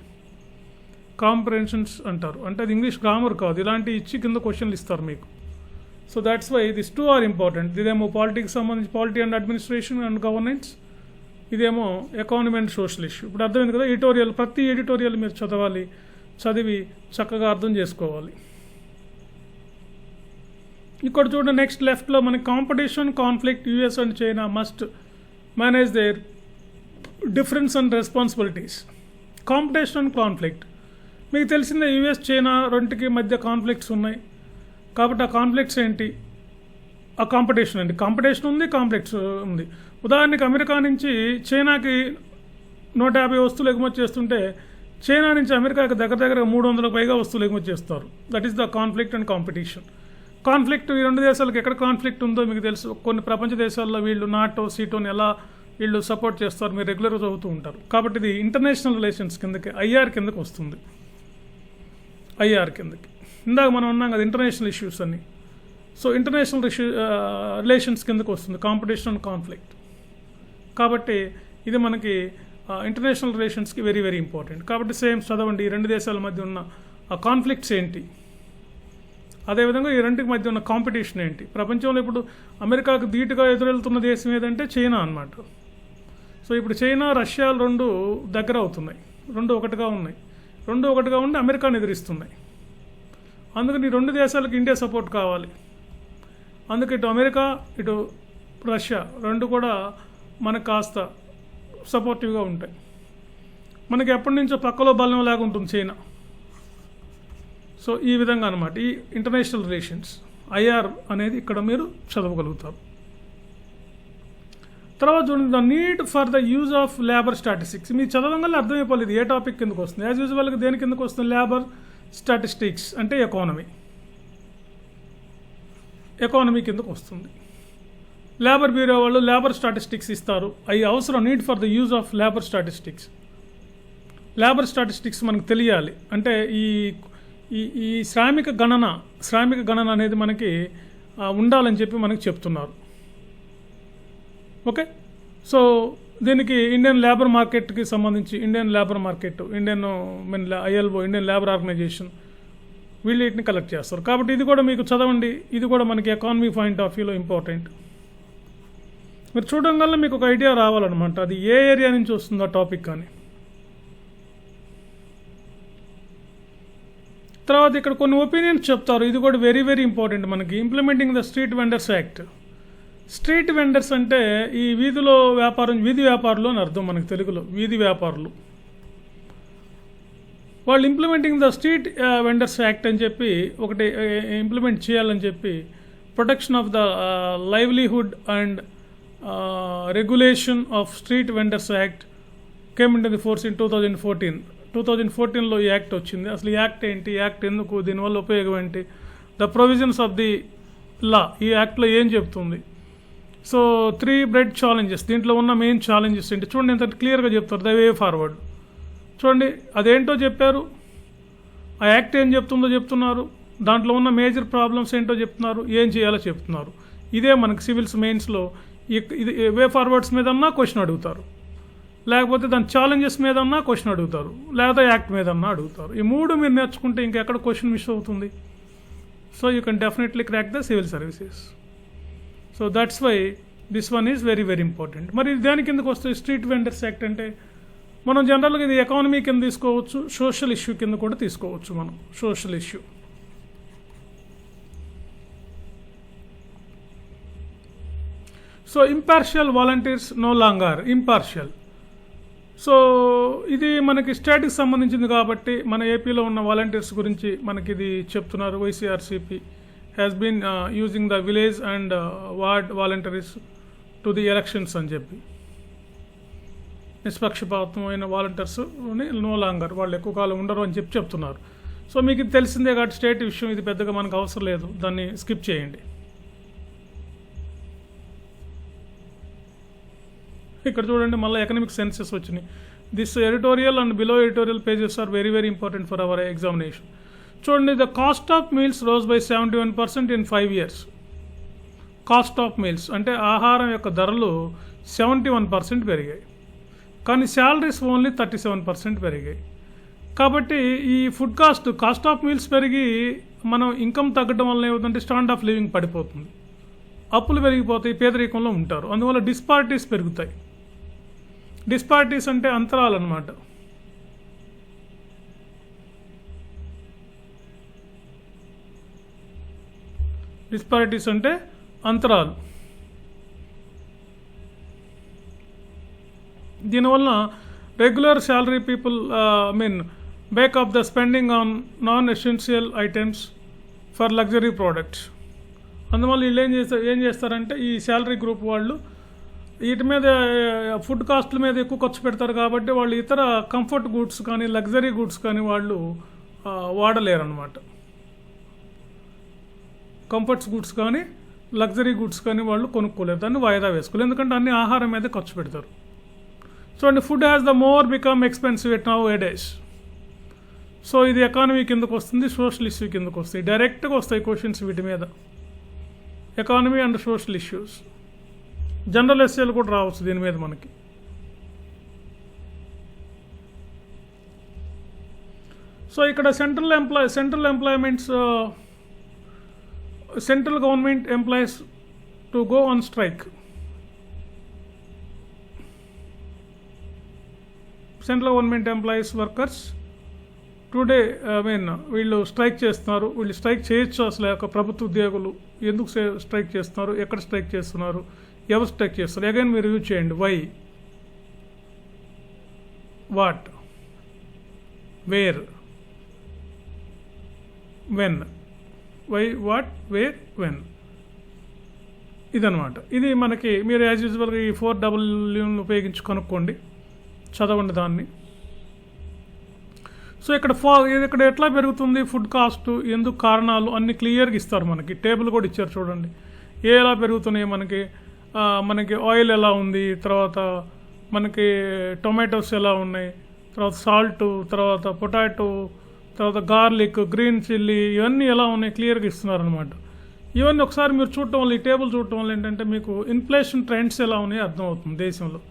Speaker 1: కాంప్రహెన్షన్స్ అంటారు, అంటే అది ఇంగ్లీష్ గ్రామర్ కాదు, ఇలాంటి ఇచ్చి కింద క్వశ్చన్లు ఇస్తారు మీకు. So that's why this 2 are important. ఇదేమో పాలిటీకి సంబంధించి polity and administration and governance, ఇదేమో ఎకానమీ అండ్ సోషల్ ఇష్యూ. ఇప్పుడు అర్థమైంది కదా. ఎడిటోరియల్, ప్రతి ఎడిటోరియల్ మీరు చదివి చక్కగా అర్థం చేసుకోవాలి. ఇక్కడ చూడండి నెక్స్ట్ లెఫ్ట్లో మనకి competition conflict US and China must manage their difference and responsibilities. Competition and conflict మీకు తెలిసిందే, యూఎస్ చైనా రెండుకి మధ్య కాన్ఫ్లిక్ట్స్ ఉన్నాయి. కాబట్టి ఆ కాన్ఫ్లిక్ట్స్ ఏంటి, ఆ కాంపిటీషన్ అండి. కాంపిటీషన్ ఉంది, కాన్ఫ్లిక్ట్స్ ఉంది. ఉదాహరణకి అమెరికా నుంచి చైనాకి 150 వస్తువులు ఎగుమతి చేస్తుంటే చైనా నుంచి అమెరికాకి దగ్గర 300 పైగా వస్తువులు ఎగుమతి చేస్తారు. That is the conflict and competition. Conflict ఈ రెండు దేశాలకు ఎక్కడ కాన్ఫ్లిక్ట్ ఉందో మీకు తెలుసు. కొన్ని ప్రపంచ దేశాల్లో వీళ్ళు నాటో సీటోని ఎలా వీళ్ళు సపోర్ట్ చేస్తారు, మీరు రెగ్యులర్గా చదువుతూ ఉంటారు. కాబట్టి ఇది ఇంటర్నేషనల్ రిలేషన్స్ కిందకి, ఐఆర్ కిందకి వస్తుంది. ఐఆర్ కిందకి ఇందాక మనం ఉన్నాం కదా ఇంటర్నేషనల్ ఇష్యూస్ అని. సో ఇంటర్నేషనల్ రిలేషన్స్ కిందకి వస్తుంది కాంపిటీషన్ అండ్ కాన్ఫ్లిక్ట్. కాబట్టి ఇది మనకి ఇంటర్నేషనల్ రిలేషన్స్కి వెరీ వెరీ ఇంపార్టెంట్. కాబట్టి సేమ్ చదవండి, ఈ రెండు దేశాల మధ్య ఉన్న ఆ కాన్ఫ్లిక్ట్స్ ఏంటి, అదేవిధంగా ఈ రెండుకి మధ్య ఉన్న కాంపిటీషన్ ఏంటి. ప్రపంచంలో ఇప్పుడు అమెరికాకు ధీటుగా ఎదురెళ్తున్న దేశం ఏదంటే చైనా అన్నమాట. సో ఇప్పుడు చైనా రష్యాలు రెండు దగ్గర అవుతున్నాయి, రెండు ఒకటిగా ఉన్నాయి, రెండు ఒకటిగా ఉండి అమెరికాను ఎదిరిస్తున్నాయి. అందుకని ఈ రెండు దేశాలకు ఇండియా సపోర్ట్ కావాలి. అందుకే ఇటు అమెరికా ఇటు రష్యా రెండు కూడా మనకు కాస్త సపోర్టివ్గా ఉంటాయి. మనకి ఎప్పటి నుంచో పక్కలో బలం లాగా ఉంటుంది చైనా. సో ఈ విధంగా అనమాట ఈ ఇంటర్నేషనల్ రిలేషన్స్, ఐఆర్ అనేది ఇక్కడ మీరు చదవగలుగుతారు. తర్వాత చూడండి, the need for the use of labour statistics. మీరు చదవగల అర్థమైపోలేదు ఇది ఏ టాపిక్ కిందకు వస్తుంది. యాజ్ యూజువల్గా దేని కిందకు వస్తుంది, లేబర్ స్టాటిస్టిక్స్ అంటే ఎకానమీ కిందకు వస్తుంది. లేబర్ బ్యూరో వాళ్ళు లేబర్ స్టాటిస్టిక్స్ ఇస్తారు, అవి అవసరం. Need for the use of labour statistics. Labour statistics మనకు తెలియాలి అంటే ఈ ఈ ఈ శ్రామిక గణన అనేది మనకి ఉండాలని చెప్పి మనకి చెప్తున్నారు. ఓకే, సో దీనికి ఇండియన్ లేబర్ మార్కెట్కి సంబంధించి Indian ILO Indian labour organisation వీళ్ళు వీటిని కలెక్ట్ చేస్తారు. కాబట్టి ఇది కూడా మీకు చదవండి, ఇది కూడా మనకి ఎకానమీ పాయింట్ ఆఫ్ వ్యూలో ఇంపార్టెంట్. మీరు చూడడం వల్ల మీకు ఒక ఐడియా రావాలన్నమాట, అది ఏ ఏరియా నుంచి వస్తుందో టాపిక్ అని. తర్వాత ఇక్కడ కొన్ని ఒపీనియన్స్ చెప్తారు, ఇది కూడా వెరీ వెరీ ఇంపార్టెంట్ మనకి. Implementing the street vendors act. Street vendors అంటే ఈ వీధి వ్యాపారులు అని అర్థం మనకి తెలుగులో, వీధి వ్యాపారులు. వాళ్ళు implementing the street vendors act అని చెప్పి ఒకటి ఇంప్లిమెంట్ చేయాలని చెప్పి protection of the livelihood and regulation of street vendors act came into the force in 2014లో ఈ యాక్ట్ వచ్చింది. అసలు ఈ యాక్ట్ ఏంటి, యాక్ట్ ఎందుకు, దీనివల్ల ఉపయోగం ఏంటి, the provisions of the law, ఈ యాక్ట్లో ఏం చెప్తుంది. సో 3 బ్రెడ్ ఛాలెంజెస్, దీంట్లో ఉన్న మెయిన్ ఛాలెంజెస్ ఏంటి చూడండి, ఎంత క్లియర్గా చెప్తారు. ద వే ఫార్వర్డ్ చూడండి, అదేంటో చెప్పారు, ఆ యాక్ట్ ఏం చెప్తుందో చెప్తున్నారు, దాంట్లో ఉన్న మేజర్ ప్రాబ్లమ్స్ ఏంటో చెప్తున్నారు, ఏం చేయాలో చెప్తున్నారు. ఇదే మనకి సివిల్స్ మెయిన్స్లో ఇది వే ఫార్వర్డ్స్ మీదన్నా క్వశ్చన్ అడుగుతారు, లేకపోతే దాని ఛాలెంజెస్ మీదన్నా క్వశ్చన్ అడుగుతారు, లేదా యాక్ట్ మీదన్నా అడుగుతారు. ఈ మూడు మీరు నేర్చుకుంటే ఇంకెక్కడ క్వశ్చన్ మిస్ అవుతుంది. So you can definitely crack the civil services. So that's why this one is very very important. మరి దేని కిందకు వస్తుంది స్ట్రీట్ వెండర్స్ యాక్ట్ అంటే, మనం జనరల్గా ఇది ఎకానమీ కింద తీసుకోవచ్చు, సోషల్ ఇష్యూ కింద కూడా తీసుకోవచ్చు. మనం social issue. So impartial volunteers no longer impartial. సో ఇది మనకి స్టేట్కి సంబంధించింది కాబట్టి మన ఏపీలో ఉన్న వాలంటీర్స్ గురించి మనకి ఇది చెప్తున్నారు. YSRCP has been using the village and ward volunteers to the elections అని చెప్పి, నిష్పక్షపాతమైన వాలంటీర్స్ నో లాంగర్, వాళ్ళు ఎక్కువ కాలం ఉండరు అని చెప్పి చెప్తున్నారు. సో మీకు ఇది తెలిసిందే కాబట్టి స్టేట్ విషయం ఇది పెద్దగా మనకు అవసరం లేదు, దాన్ని స్కిప్ చేయండి. ఇక్కడ చూడండి మళ్ళీ ఎకనామిక్ సెన్సెస్ వచ్చినాయి. This editorial and below editorial pages are very very important for our examination. చూడండి, the cost of meals rose by 71% in 5 years. Cost of meals అంటే ఆహారం యొక్క ధరలు 71% పెరిగాయి, కానీ శాలరీస్ ఓన్లీ 37% పెరిగాయి. కాబట్టి ఈ ఫుడ్ కాస్ట్ ఆఫ్ మీల్స్ పెరిగి మనం ఇన్కమ్ తగ్గడం వల్ల ఏమవుతుందంటే స్టాండర్డ్ ఆఫ్ లివింగ్ పడిపోతుంది, అప్పులు పెరిగిపోతాయి, పేదరికంలో ఉంటారు. అందువల్ల డిస్పారిటీస్ పెరుగుతాయి. డిస్పారిటీస్ అంటే అంతరాలు అన్నమాట. డిస్పారిటీస్ అంటే అంతరాలు. దీనివల్ల regular salary people break of the spending on non essential items for luxury products. అందువల్ల వీళ్ళు ఏం చేస్తారంటే ఈ శాలరీ గ్రూప్ వాళ్ళు వీటి మీద ఫుడ్ కాస్ట్ల మీద ఎక్కువ ఖర్చు పెడతారు కాబట్టి వాళ్ళు ఇతర కంఫర్ట్ గూడ్స్ కానీ లగ్జరీ గూడ్స్ కానీ వాళ్ళు వాడలేరు అనమాట. కంఫర్ట్స్ గూడ్స్ కానీ లగ్జరీ గూడ్స్ కానీ వాళ్ళు కొనుక్కోలేరు, దాన్ని వాయిదా వేసుకోలేరు, ఎందుకంటే అన్ని ఆహారం మీద ఖర్చు పెడతారు. So and food has the more become expensive at now A days. So ఇది ఎకానమీ కిందకు వస్తుంది, సోషల్ ఇష్యూ కిందకు వస్తాయి, డైరెక్ట్గా వస్తాయి క్వశ్చన్స్ వీటి మీద. Economy and social issues, general ఎస్ఏలు కూడా రావచ్చు దీని మీద మనకి. సో ఇక్కడ central government employees to go on strike. Central government employees workers today వీళ్ళు స్ట్రైక్ చేస్తున్నారు. వీళ్ళు స్ట్రైక్ చేయొచ్చు అసలు ప్రభుత్వ ఉద్యోగులు ఎందుకు స్ట్రైక్ చేస్తున్నారు, ఎక్కడ స్ట్రైక్ చేస్తున్నారు, ఎవరు స్ట్రైక్ చేస్తారు, అగైన్ మీరు రివ్యూ చేయండి. Why, what, where, when. Why, what, where, when, ఇదనమాట. ఇది మనకి మీరు యాజ్ యూజువల్గా ఈ 4Wని ఉపయోగించి కనుక్కోండి, చదవండి దాన్ని. సో ఇక్కడ ఎట్లా పెరుగుతుంది ఫుడ్ కాస్ట్, ఎందుకు కారణాలు అన్ని క్లియర్గా ఇస్తారు మనకి. టేబుల్ కూడా ఇచ్చారు చూడండి, ఎలా పెరుగుతున్నాయి మనకి ఆయిల్ ఎలా ఉంది, తర్వాత మనకి టొమాటోస్ ఎలా ఉన్నాయి, తర్వాత సాల్ట్, తర్వాత పొటాటో, తర్వాత గార్లిక్, గ్రీన్ చిల్లీ, ఇవన్నీ ఎలా ఉన్నాయి క్లియర్గా ఇస్తున్నారు అనమాట. ఇవన్నీ ఒకసారి మీరు చూడటం వల్ల, ఈ టేబుల్ చూడటం వల్ల ఏంటంటే మీకు ఇన్ఫ్లేషన్ ట్రెండ్స్ ఎలా ఉన్నాయో అర్థమవుతుంది దేశంలో.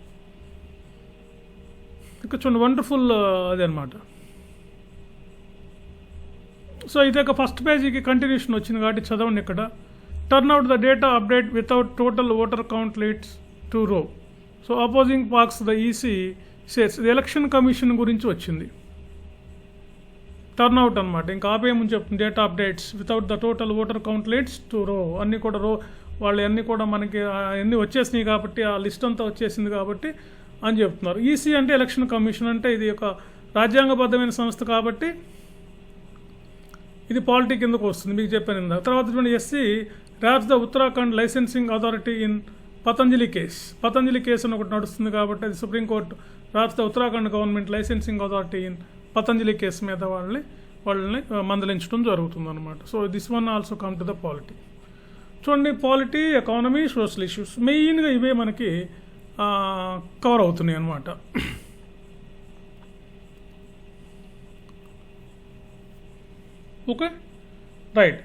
Speaker 1: ఇక చూడండి వండర్ఫుల్ అది అనమాట. సో ఇది ఒక ఫస్ట్ పేజీకి కంటిన్యూషన్ వచ్చింది కాబట్టి చదవండి. ఇక్కడ turn out the data update without total voter count leads to row. So opposing parks the EC says, ఇది ఎలక్షన్ కమిషన్ గురించి వచ్చింది. టర్న్ అవుట్ అనమాట, ఇంకా ఆపేయమని చెప్తుంది. Data updates without the total voter count leads to row. అన్నీ కూడా వాళ్ళు అన్నీ కూడా మనకి అన్నీ వచ్చేసినాయి కాబట్టి, ఆ లిస్ట్ అంతా వచ్చేసింది కాబట్టి అని చెప్తున్నారు. ఈసీ అంటే ఎలక్షన్ కమిషన్, అంటే ఇది ఒక రాజ్యాంగబద్ధమైన సంస్థ కాబట్టి ఇది పాలిటీ కిందకు వస్తుంది, మీకు చెప్పాను ఇందా. తర్వాత చూడండి, SC raps the Uttarakhand licensing authority in Patanjali case. Patanjali case అని ఒకటి నడుస్తుంది కాబట్టి అది supreme court raps the Uttarakhand government licensing authority in Patanjali case మీద వాళ్ళని మందలించడం జరుగుతుంది అనమాట. So this one also come to the polity. చూడండి, పాలిటీ, ఎకానమీ, సోషల్ ఇష్యూస్ మెయిన్గా ఇవే మనకి కవర్ అవుతున్నాయి అన్నమాట. Okay, right.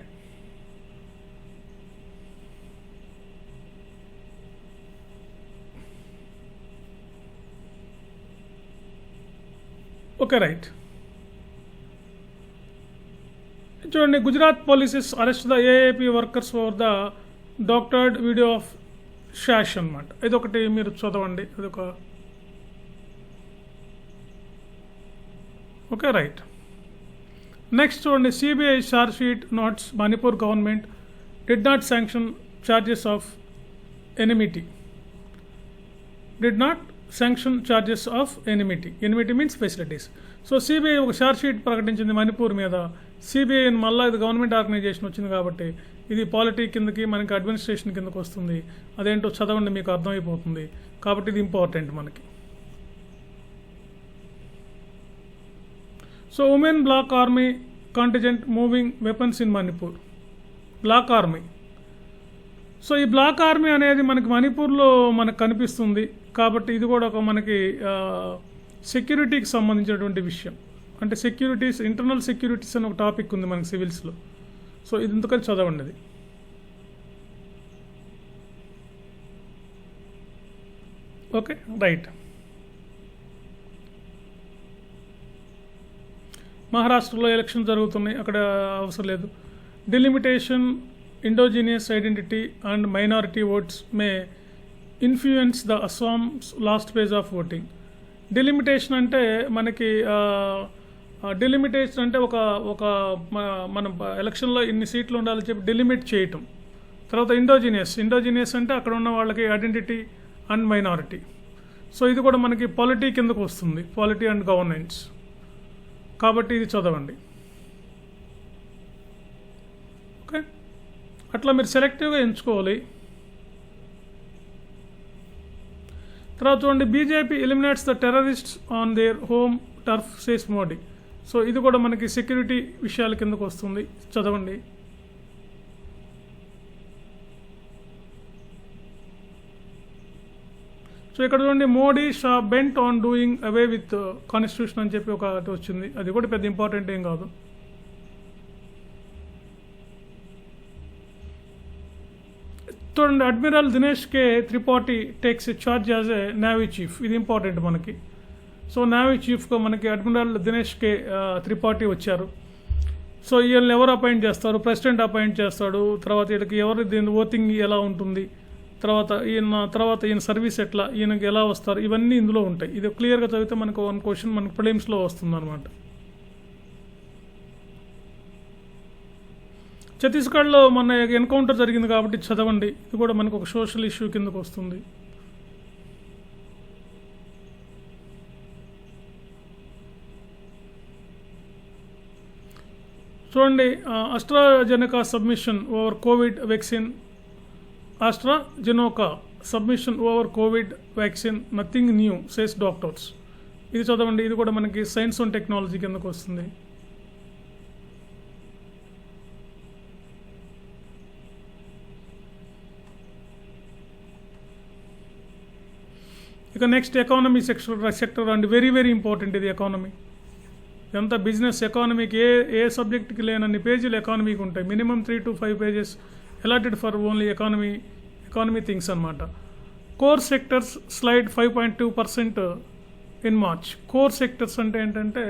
Speaker 1: Okay, right. చూడండి, Gujarat polices arrest the AAP workers for the doctored video of షాష్ అనమాట. ఇదొకటి మీరు చదవండి, అదొక. Okay, right. నెక్స్ట్ చూడండి, CBI charge sheet notes Manipur government did not sanction charges of enmity. Did not sanction charges of enmity. Enmity means facilities. So CBI ఒక charge sheet ప్రకటించింది మణిపూర్ మీద. CBI మళ్ళీ ఇది గవర్నమెంట్ ఆర్గనైజేషన్ వచ్చింది కాబట్టి ఇది పాలిటీ కిందకి, మనకి అడ్మినిస్ట్రేషన్ కిందకి వస్తుంది. అదేంటో చదవండి, మీకు అర్థమైపోతుంది. కాబట్టి ఇది ఇంపార్టెంట్ మనకి. So women black army contingent moving weapons in Manipur. Black army. So ఈ బ్లాక్ ఆర్మీ అనేది మనకి మణిపూర్లో మనకు కనిపిస్తుంది కాబట్టి ఇది కూడా ఒక మనకి సెక్యూరిటీకి సంబంధించినటువంటి విషయం. అంటే సెక్యూరిటీస్, ఇంటర్నల్ సెక్యూరిటీస్ అని ఒక టాపిక్ ఉంది మనకి సివిల్స్లో. సో ఇది ఇంతకని చదవండి అది. Okay, right. మహారాష్ట్రలో ఎలక్షన్ జరుగుతున్నాయి, అక్కడ అవసరం లేదు. Delimitation indigenous identity and minority votes may influence the Assam's last phase of voting. Delimitation అంటే మనకి డిలిమిటేషన్ అంటే ఒక మన ఎలక్షన్లో ఇన్ని సీట్లు ఉండాలని చెప్పి డిలిమిట్ చేయటం. తర్వాత ఇండోజినియస్ అంటే అక్కడ ఉన్న వాళ్ళకి ఐడెంటిటీ అండ్ మైనారిటీ. సో ఇది కూడా మనకి పాలిటీ కిందకు వస్తుంది, పాలిటీ అండ్ గవర్నెన్స్. కాబట్టి ఇది చదవండి. ఓకే, అట్లా మీరు సెలెక్టివ్గా ఎంచుకోవాలి. తర్వాత చూడండి, BJP eliminates the terrorists on their home turf says Modi. So ఇది కూడా మనకి సెక్యూరిటీ విషయాల కిందకు వస్తుంది, చదవండి. సో ఇక్కడ చూడండి, Modi Shah bent on doing away with constitution అని చెప్పి ఒకటి వచ్చింది. అది కూడా పెద్ద ఇంపార్టెంట్ ఏం కాదు. చూడండి, admiral Dinesh K Tripathi takes charge as a navy chief. ఇది ఇంపార్టెంట్ మనకి. సో నేవీ చీఫ్గా మనకి అడ్మిరల్ దినేష్ కే త్రిపాఠి వచ్చారు. సో వీళ్ళని ఎవరు అపాయింట్ చేస్తారు? ప్రెసిడెంట్ అపాయింట్ చేస్తాడు. తర్వాత వీళ్ళకి ఎవరు దీని ఓటింగ్ ఎలా ఉంటుంది, తర్వాత ఈయన సర్వీస్ ఎట్లా, ఈయనకి ఎలా వస్తారు, ఇవన్నీ ఇందులో ఉంటాయి. ఇది క్లియర్గా చదివితే మనకు వన్ క్వశ్చన్ మనకు ప్రిలిమ్స్లో వస్తుంది అనమాట. ఛత్తీస్గఢ్లో మన ఎన్కౌంటర్ జరిగింది కాబట్టి చదవండి. ఇది కూడా మనకు ఒక సోషల్ ఇష్యూ కిందకు వస్తుంది. చూడండి, AstraZeneca submission over COVID vaccine. AstraZeneca submission over COVID vaccine, nothing new, says doctors. ఇది చదవండి. ఇది కూడా మనకి సైన్స్ అండ్ టెక్నాలజీ కిందకు వస్తుంది. ఇక next economy sector and very very important ఇది ఎకానమీ. ఇదంతా బిజినెస్. ఎకానమీకి ఏ సబ్జెక్ట్కి లేనన్ని పేజీలు ఎకానమీకి ఉంటాయి. Minimum 3 to 5 pages allotted for only economy things అనమాట. Core sectors slide 5.2% in March. Core sectors అంటే ఏంటంటే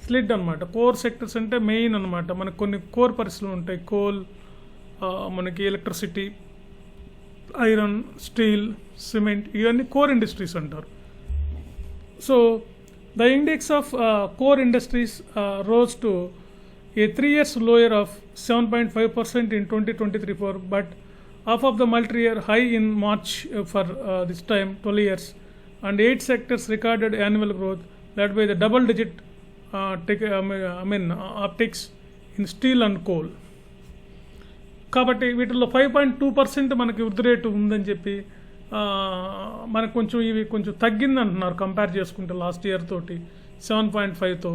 Speaker 1: స్లిడ్ అనమాట. కోర్ సెక్టర్స్ అంటే మెయిన్ అనమాట. మనకు కొన్ని కోర్ పరిశ్రమలు ఉంటాయి. కోల్, మనకి ఎలక్ట్రిసిటీ, ఐరన్, స్టీల్, సిమెంట్, ఇవన్నీ కోర్ ఇండస్ట్రీస్ అంటారు. So the index of core industries rose to a 3 years lower of 7.5% in 2023, but half of the multi-year high in March for this time 12 years, and 8 sectors recorded annual growth led by the double-digit upticks in steel and coal. కాబట్టి వీటిల్లో 5.2% మనకి వృద్ధి rate ఉందని చెప్పి మనకు కొంచెం తగ్గింది అంటున్నారు కంపేర్ చేసుకుంటే లాస్ట్ ఇయర్ తోటి 7.5తో.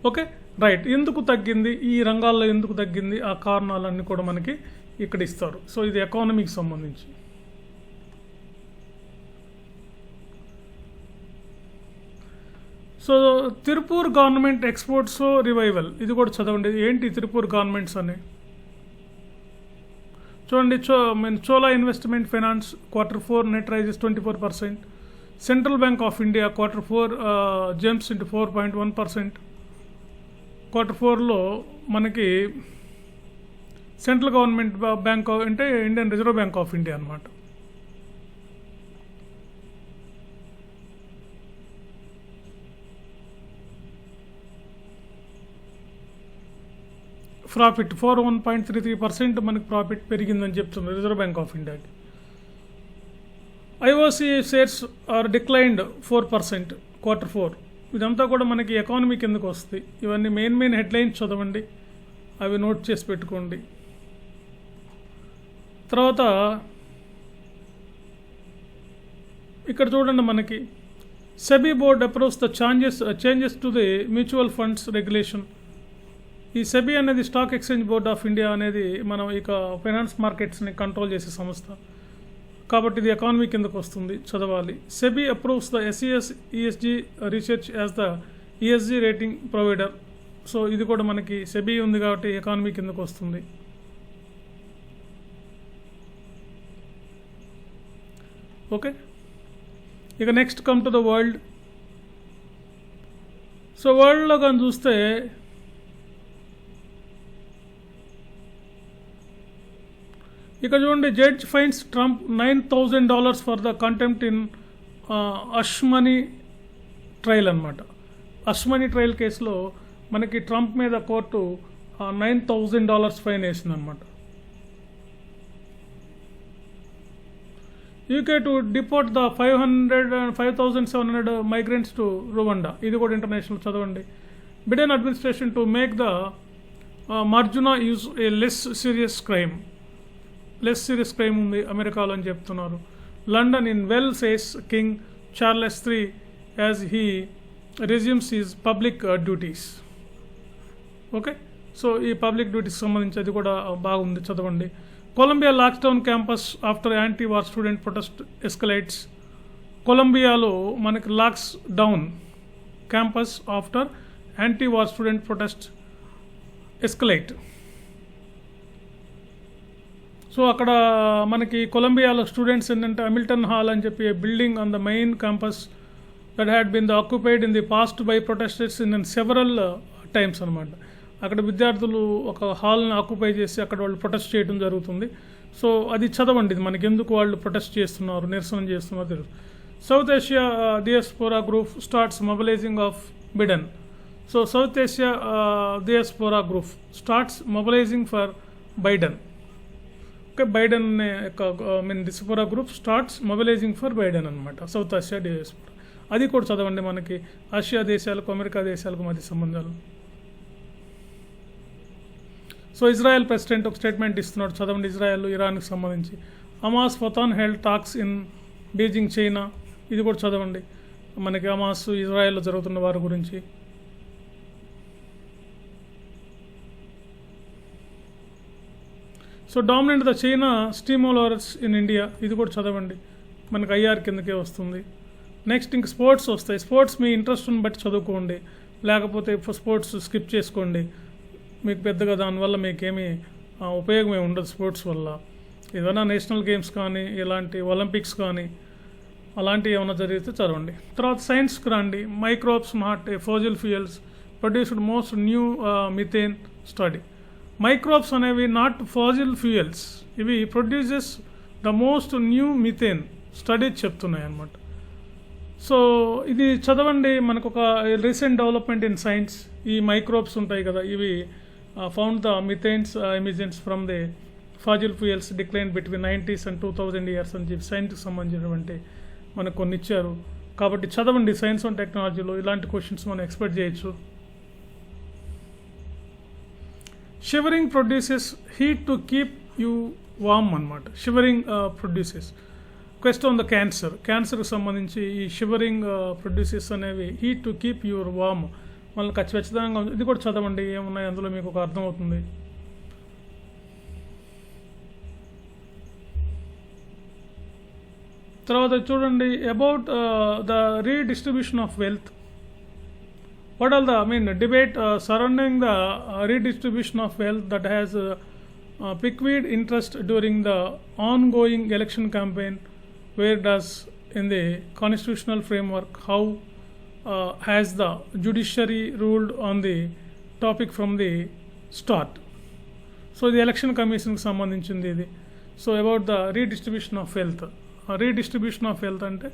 Speaker 1: Okay, right. ఎందుకు తగ్గింది, ఈ రంగాల్లో ఎందుకు తగ్గింది, ఆ కారణాలన్నీ కూడా మనకి ఇక్కడ ఇస్తారు. సో ఇది ఎకానమీకి సంబంధించి. So Tirupur government exports revival, ఇది కూడా చదవండి. ఏంటి తిరుపూర్ గవర్నమెంట్స్ అని చూడండి. Chola investment finance Q4 net rises 24%. Central Bank of India Q4 jumps into 4.1%. Q4లో మనకి సెంట్రల్ గవర్నమెంట్ బ్యాంక్ అంటే Indian Reserve Bank of India అనమాట. ప్రాఫిట్ 41.33% మనకి ప్రాఫిట్ పెరిగిందని చెప్తున్నారు రిజర్వ్ బ్యాంక్ ఆఫ్ ఇండియాకి. IOC shares are declined 4% Q4. ఇదంతా కూడా మనకి ఎకానమీ కిందకు వస్తాయి. ఇవన్నీ మెయిన్ హెడ్లైన్స్ చదవండి, అవి నోట్ చేసి పెట్టుకోండి. తర్వాత ఇక్కడ చూడండి, మనకి SEBI board approves the changes to the mutual funds regulation. ఈ సెబీ అనేది stock exchange board of India అనేది మనం ఇక ఫైనాన్స్ మార్కెట్స్ని కంట్రోల్ చేసే సంస్థ కాబట్టి ఇది ఎకానమీ కిందకు వస్తుంది, చదవాలి. SEBI approves the SES ESG research as the ESG rating provider. So ఇది కూడా మనకి సెబీ ఉంది కాబట్టి ఎకానమీ కిందకు వస్తుంది. ఓకే, ఇక next come to the world. So వరల్డ్లో కానీ చూస్తే ఇక్కడ చూడండి, judge fines Trump $9,000 for the contempt in hush money trial అనమాట. అష్మనీ ట్రయల్ కేసులో మనకి ట్రంప్ మీద కోర్టు $9,000 ఫైన్ వేసింది అనమాట. UK to deport the 5,700 migrants to Rwanda. ఇది కూడా ఇంటర్నేషనల్ చదవండి. Biden administration to make the marijuana use a less serious crime ఉంది అమెరికాలో అని చెప్తున్నారు. London in well says King Charles III as he resumes his public duties. Okay, so ఈ public duties సంబంధించి అది కూడా బాగుంది, చదవండి. Columbia locks down campus after anti war student protest escalates. కొలంబియాలో మనకి locks down campus after anti war student protest escalate. So అక్కడ మనకి కొలంబియాలో స్టూడెంట్స్ ఏంటంటే హామిల్టన్ హాల్ అని చెప్పి building on the main campus that had been occupied in the past by protesters in several times అనమాట. అక్కడ విద్యార్థులు ఒక హాల్ని ఆక్యుపై చేసి అక్కడ వాళ్ళు ప్రొటెస్ట్ చేయడం జరుగుతుంది. సో అది చదవండి, ఇది మనకి ఎందుకు వాళ్ళు ప్రొటెస్ట్ చేస్తున్నారు, నిరసన చేస్తున్నారు తెలుసు. South Asia diaspora group starts mobilising of Biden. So South Asia diaspora group starts mobilising for Biden. Okay, Biden diaspora group starts mobilising for Biden అనమాట, సౌత్ ఆసియా డియాస్పోరా. అది కూడా చదవండి, మనకి ఆసియా దేశాలకు అమెరికా దేశాలకు మధ్య సంబంధాలు. సో ఇజ్రాయెల్ ప్రెసిడెంట్ ఒక స్టేట్మెంట్ ఇస్తున్నాడు, చదవండి. ఇజ్రాయెల్ ఇరాన్కి సంబంధించి Hamas Fatah held talks in Beijing China. ఇది కూడా చదవండి, మనకి హమాస్ ఇజ్రాయెల్లో జరుగుతున్న వారి గురించి. So dominant the China steamrollers in India. ఇది కూడా చదవండి, మనకి IR కిందకే వస్తుంది. నెక్స్ట్ ఇంక స్పోర్ట్స్ వస్తాయి. స్పోర్ట్స్ మీ ఇంట్రెస్ట్ని బట్టి చదువుకోండి, లేకపోతే స్పోర్ట్స్ స్కిప్ చేసుకోండి. మీకు పెద్దగా దానివల్ల మీకేమీ ఉపయోగమే ఉండదు స్పోర్ట్స్ వల్ల. ఏదైనా నేషనల్ గేమ్స్ కానీ ఇలాంటి ఒలింపిక్స్ కానీ అలాంటివి ఏమైనా జరిగితే చదవండి. తర్వాత సైన్స్కి రండి. Microbes not a fossil fuels produced most new methane study. Microbes అనేవి నాట్ ఫాజిల్ ఫ్యూయల్స్, ఇవి produces the most new methane studies చెప్తున్నాయి అన్నమాట. సో ఇది చదవండి, మనకు ఒక రీసెంట్ డెవలప్మెంట్ ఇన్ సైన్స్. ఈ మైక్రోబ్స్ ఉంటాయి కదా, ఇవి found the methane's emissions from the fossil fuels decline between 90s and 2000 years అని చెప్పి సైన్స్కి సంబంధించినటువంటి మనకు కొన్ని ఇచ్చారు. కాబట్టి చదవండి, సైన్స్ అండ్ టెక్నాలజీలో ఇలాంటి క్వశ్చన్స్ మనం ఎక్స్పెక్ట్ చేయొచ్చు. Shivering produces heat to keep you warm అనమాట. Shivering produces quest on the క్యాన్సర్కి సంబంధించి ఈ షివరింగ్ ప్రొడ్యూసెస్ అనేవి heat to keep your warm, మళ్ళీ ఖచ్చితంగా ఇది కూడా చదవండి, ఏమున్నాయి అందులో మీకు ఒక అర్థమవుతుంది. తర్వాత చూడండి, about the redistribution of wealth. What are the debate surrounding the redistribution of wealth that has piqued interest during the ongoing election campaign? Where does in the constitutional framework, how has the judiciary ruled on the topic from the start? So the election commission ki sambandhinchindi idi. So about the redistribution of wealth. Redistribution of wealth ante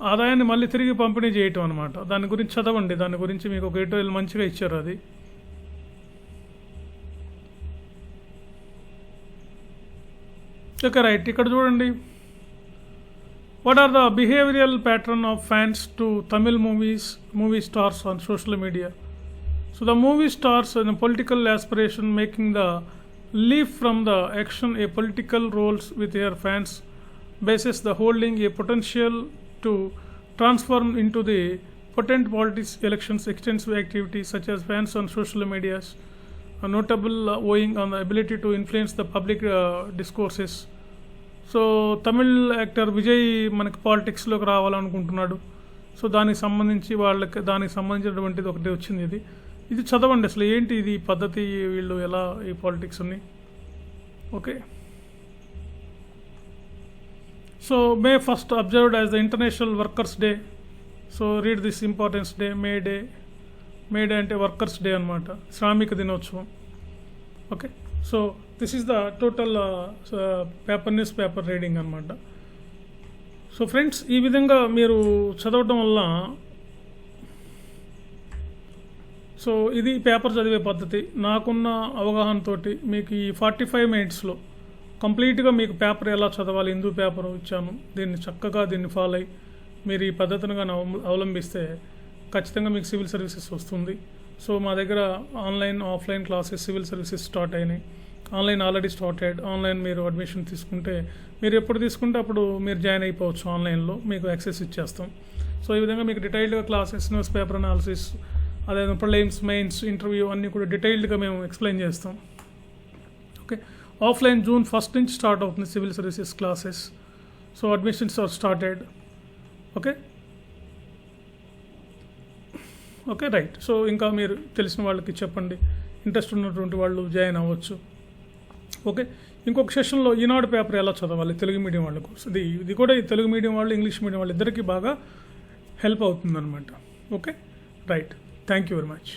Speaker 1: ఆదాయాన్ని మళ్ళీ తిరిగి పంపిణీ చేయటం అనమాట. దాని గురించి చదవండి, దాని గురించి మీకు ఒక ఎడిటోరియల్ మంచిగా ఇచ్చారు అది. ఓకే రైట్, ఇక్కడ చూడండి. What are the behavioural pattern of fans to Tamil movie stars on social media. So the movie stars in political aspiration making the leave from the action a political roles with here fans basis the holding a potential to transform into the potent politics elections extensive activities such as fans on social medias, a notable owing on the ability to influence the public discourses. So Tamil actor Vijay మనకి పాలిటిక్స్లోకి రావాలనుకుంటున్నాడు. So దానికి సంబంధించినటువంటిది ఒకటి వచ్చింది. ఇది చదవండి, అసలు ఏంటి ఇది పద్ధతి, వీళ్ళు ఎలా ఈ పాలిటిక్స్ అని. Okay, so May 1st observed as the International Workers' Day. So read this importance day. May day అంటే వర్కర్స్ డే అనమాట, శ్రామిక దినోత్సవం. Okay, so this is the total news paper reading అనమాట. సో ఫ్రెండ్స్, ఈ విధంగా మీరు చదవటం వల్ల సో ఇది పేపర్ చదివే పద్ధతి. నాకున్న అవగాహనతోటి మీకు ఈ 45 minutesలో కంప్లీట్గా మీకు పేపర్ ఎలా చదవాలి, హిందూ పేపర్ ఇచ్చాను, దీన్ని ఫాలో అయ్యి మీరు ఈ పద్ధతిని కానీ అవలంబిస్తే ఖచ్చితంగా మీకు సివిల్ సర్వీసెస్ వస్తుంది. సో మా దగ్గర online offline classes civil services start అయినాయి. Online already started. ఆన్లైన్ మీరు అడ్మిషన్ తీసుకుంటే మీరు ఎప్పుడు తీసుకుంటే అప్పుడు మీరు జాయిన్ అయిపోవచ్చు. ఆన్లైన్లో మీకు యాక్సెస్ ఇచ్చేస్తాం. సో ఈ విధంగా మీకు డీటెయిల్డ్గా క్లాసెస్, న్యూస్ పేపర్ అనాలిసిస్, అదేవిధంగా ప్రిలిమ్స్, మెయిన్స్, ఇంటర్వ్యూ అన్నీ కూడా డీటెయిల్డ్గా మేము ఎక్స్ప్లెయిన్ చేస్తాం. ఓకే, ఆఫ్లైన్ June 1 నుంచి స్టార్ట్ అవుతుంది civil services classes. So admissions are started. Okay right. So ఇంకా మీరు తెలిసిన వాళ్ళకి చెప్పండి, ఇంట్రెస్ట్ ఉన్నటువంటి వాళ్ళు జాయిన్ అవ్వచ్చు. ఓకే, ఇంకొక సెషన్లో ఈనాడు పేపర్ ఎలా చదవాలి తెలుగు మీడియం వాళ్ళకు, ఇది కూడా ఈ తెలుగు మీడియం వాళ్ళు, ఇంగ్లీష్ మీడియం వాళ్ళు ఇద్దరికీ బాగా హెల్ప్ అవుతుందన్నమాట. Okay right, thank you very much.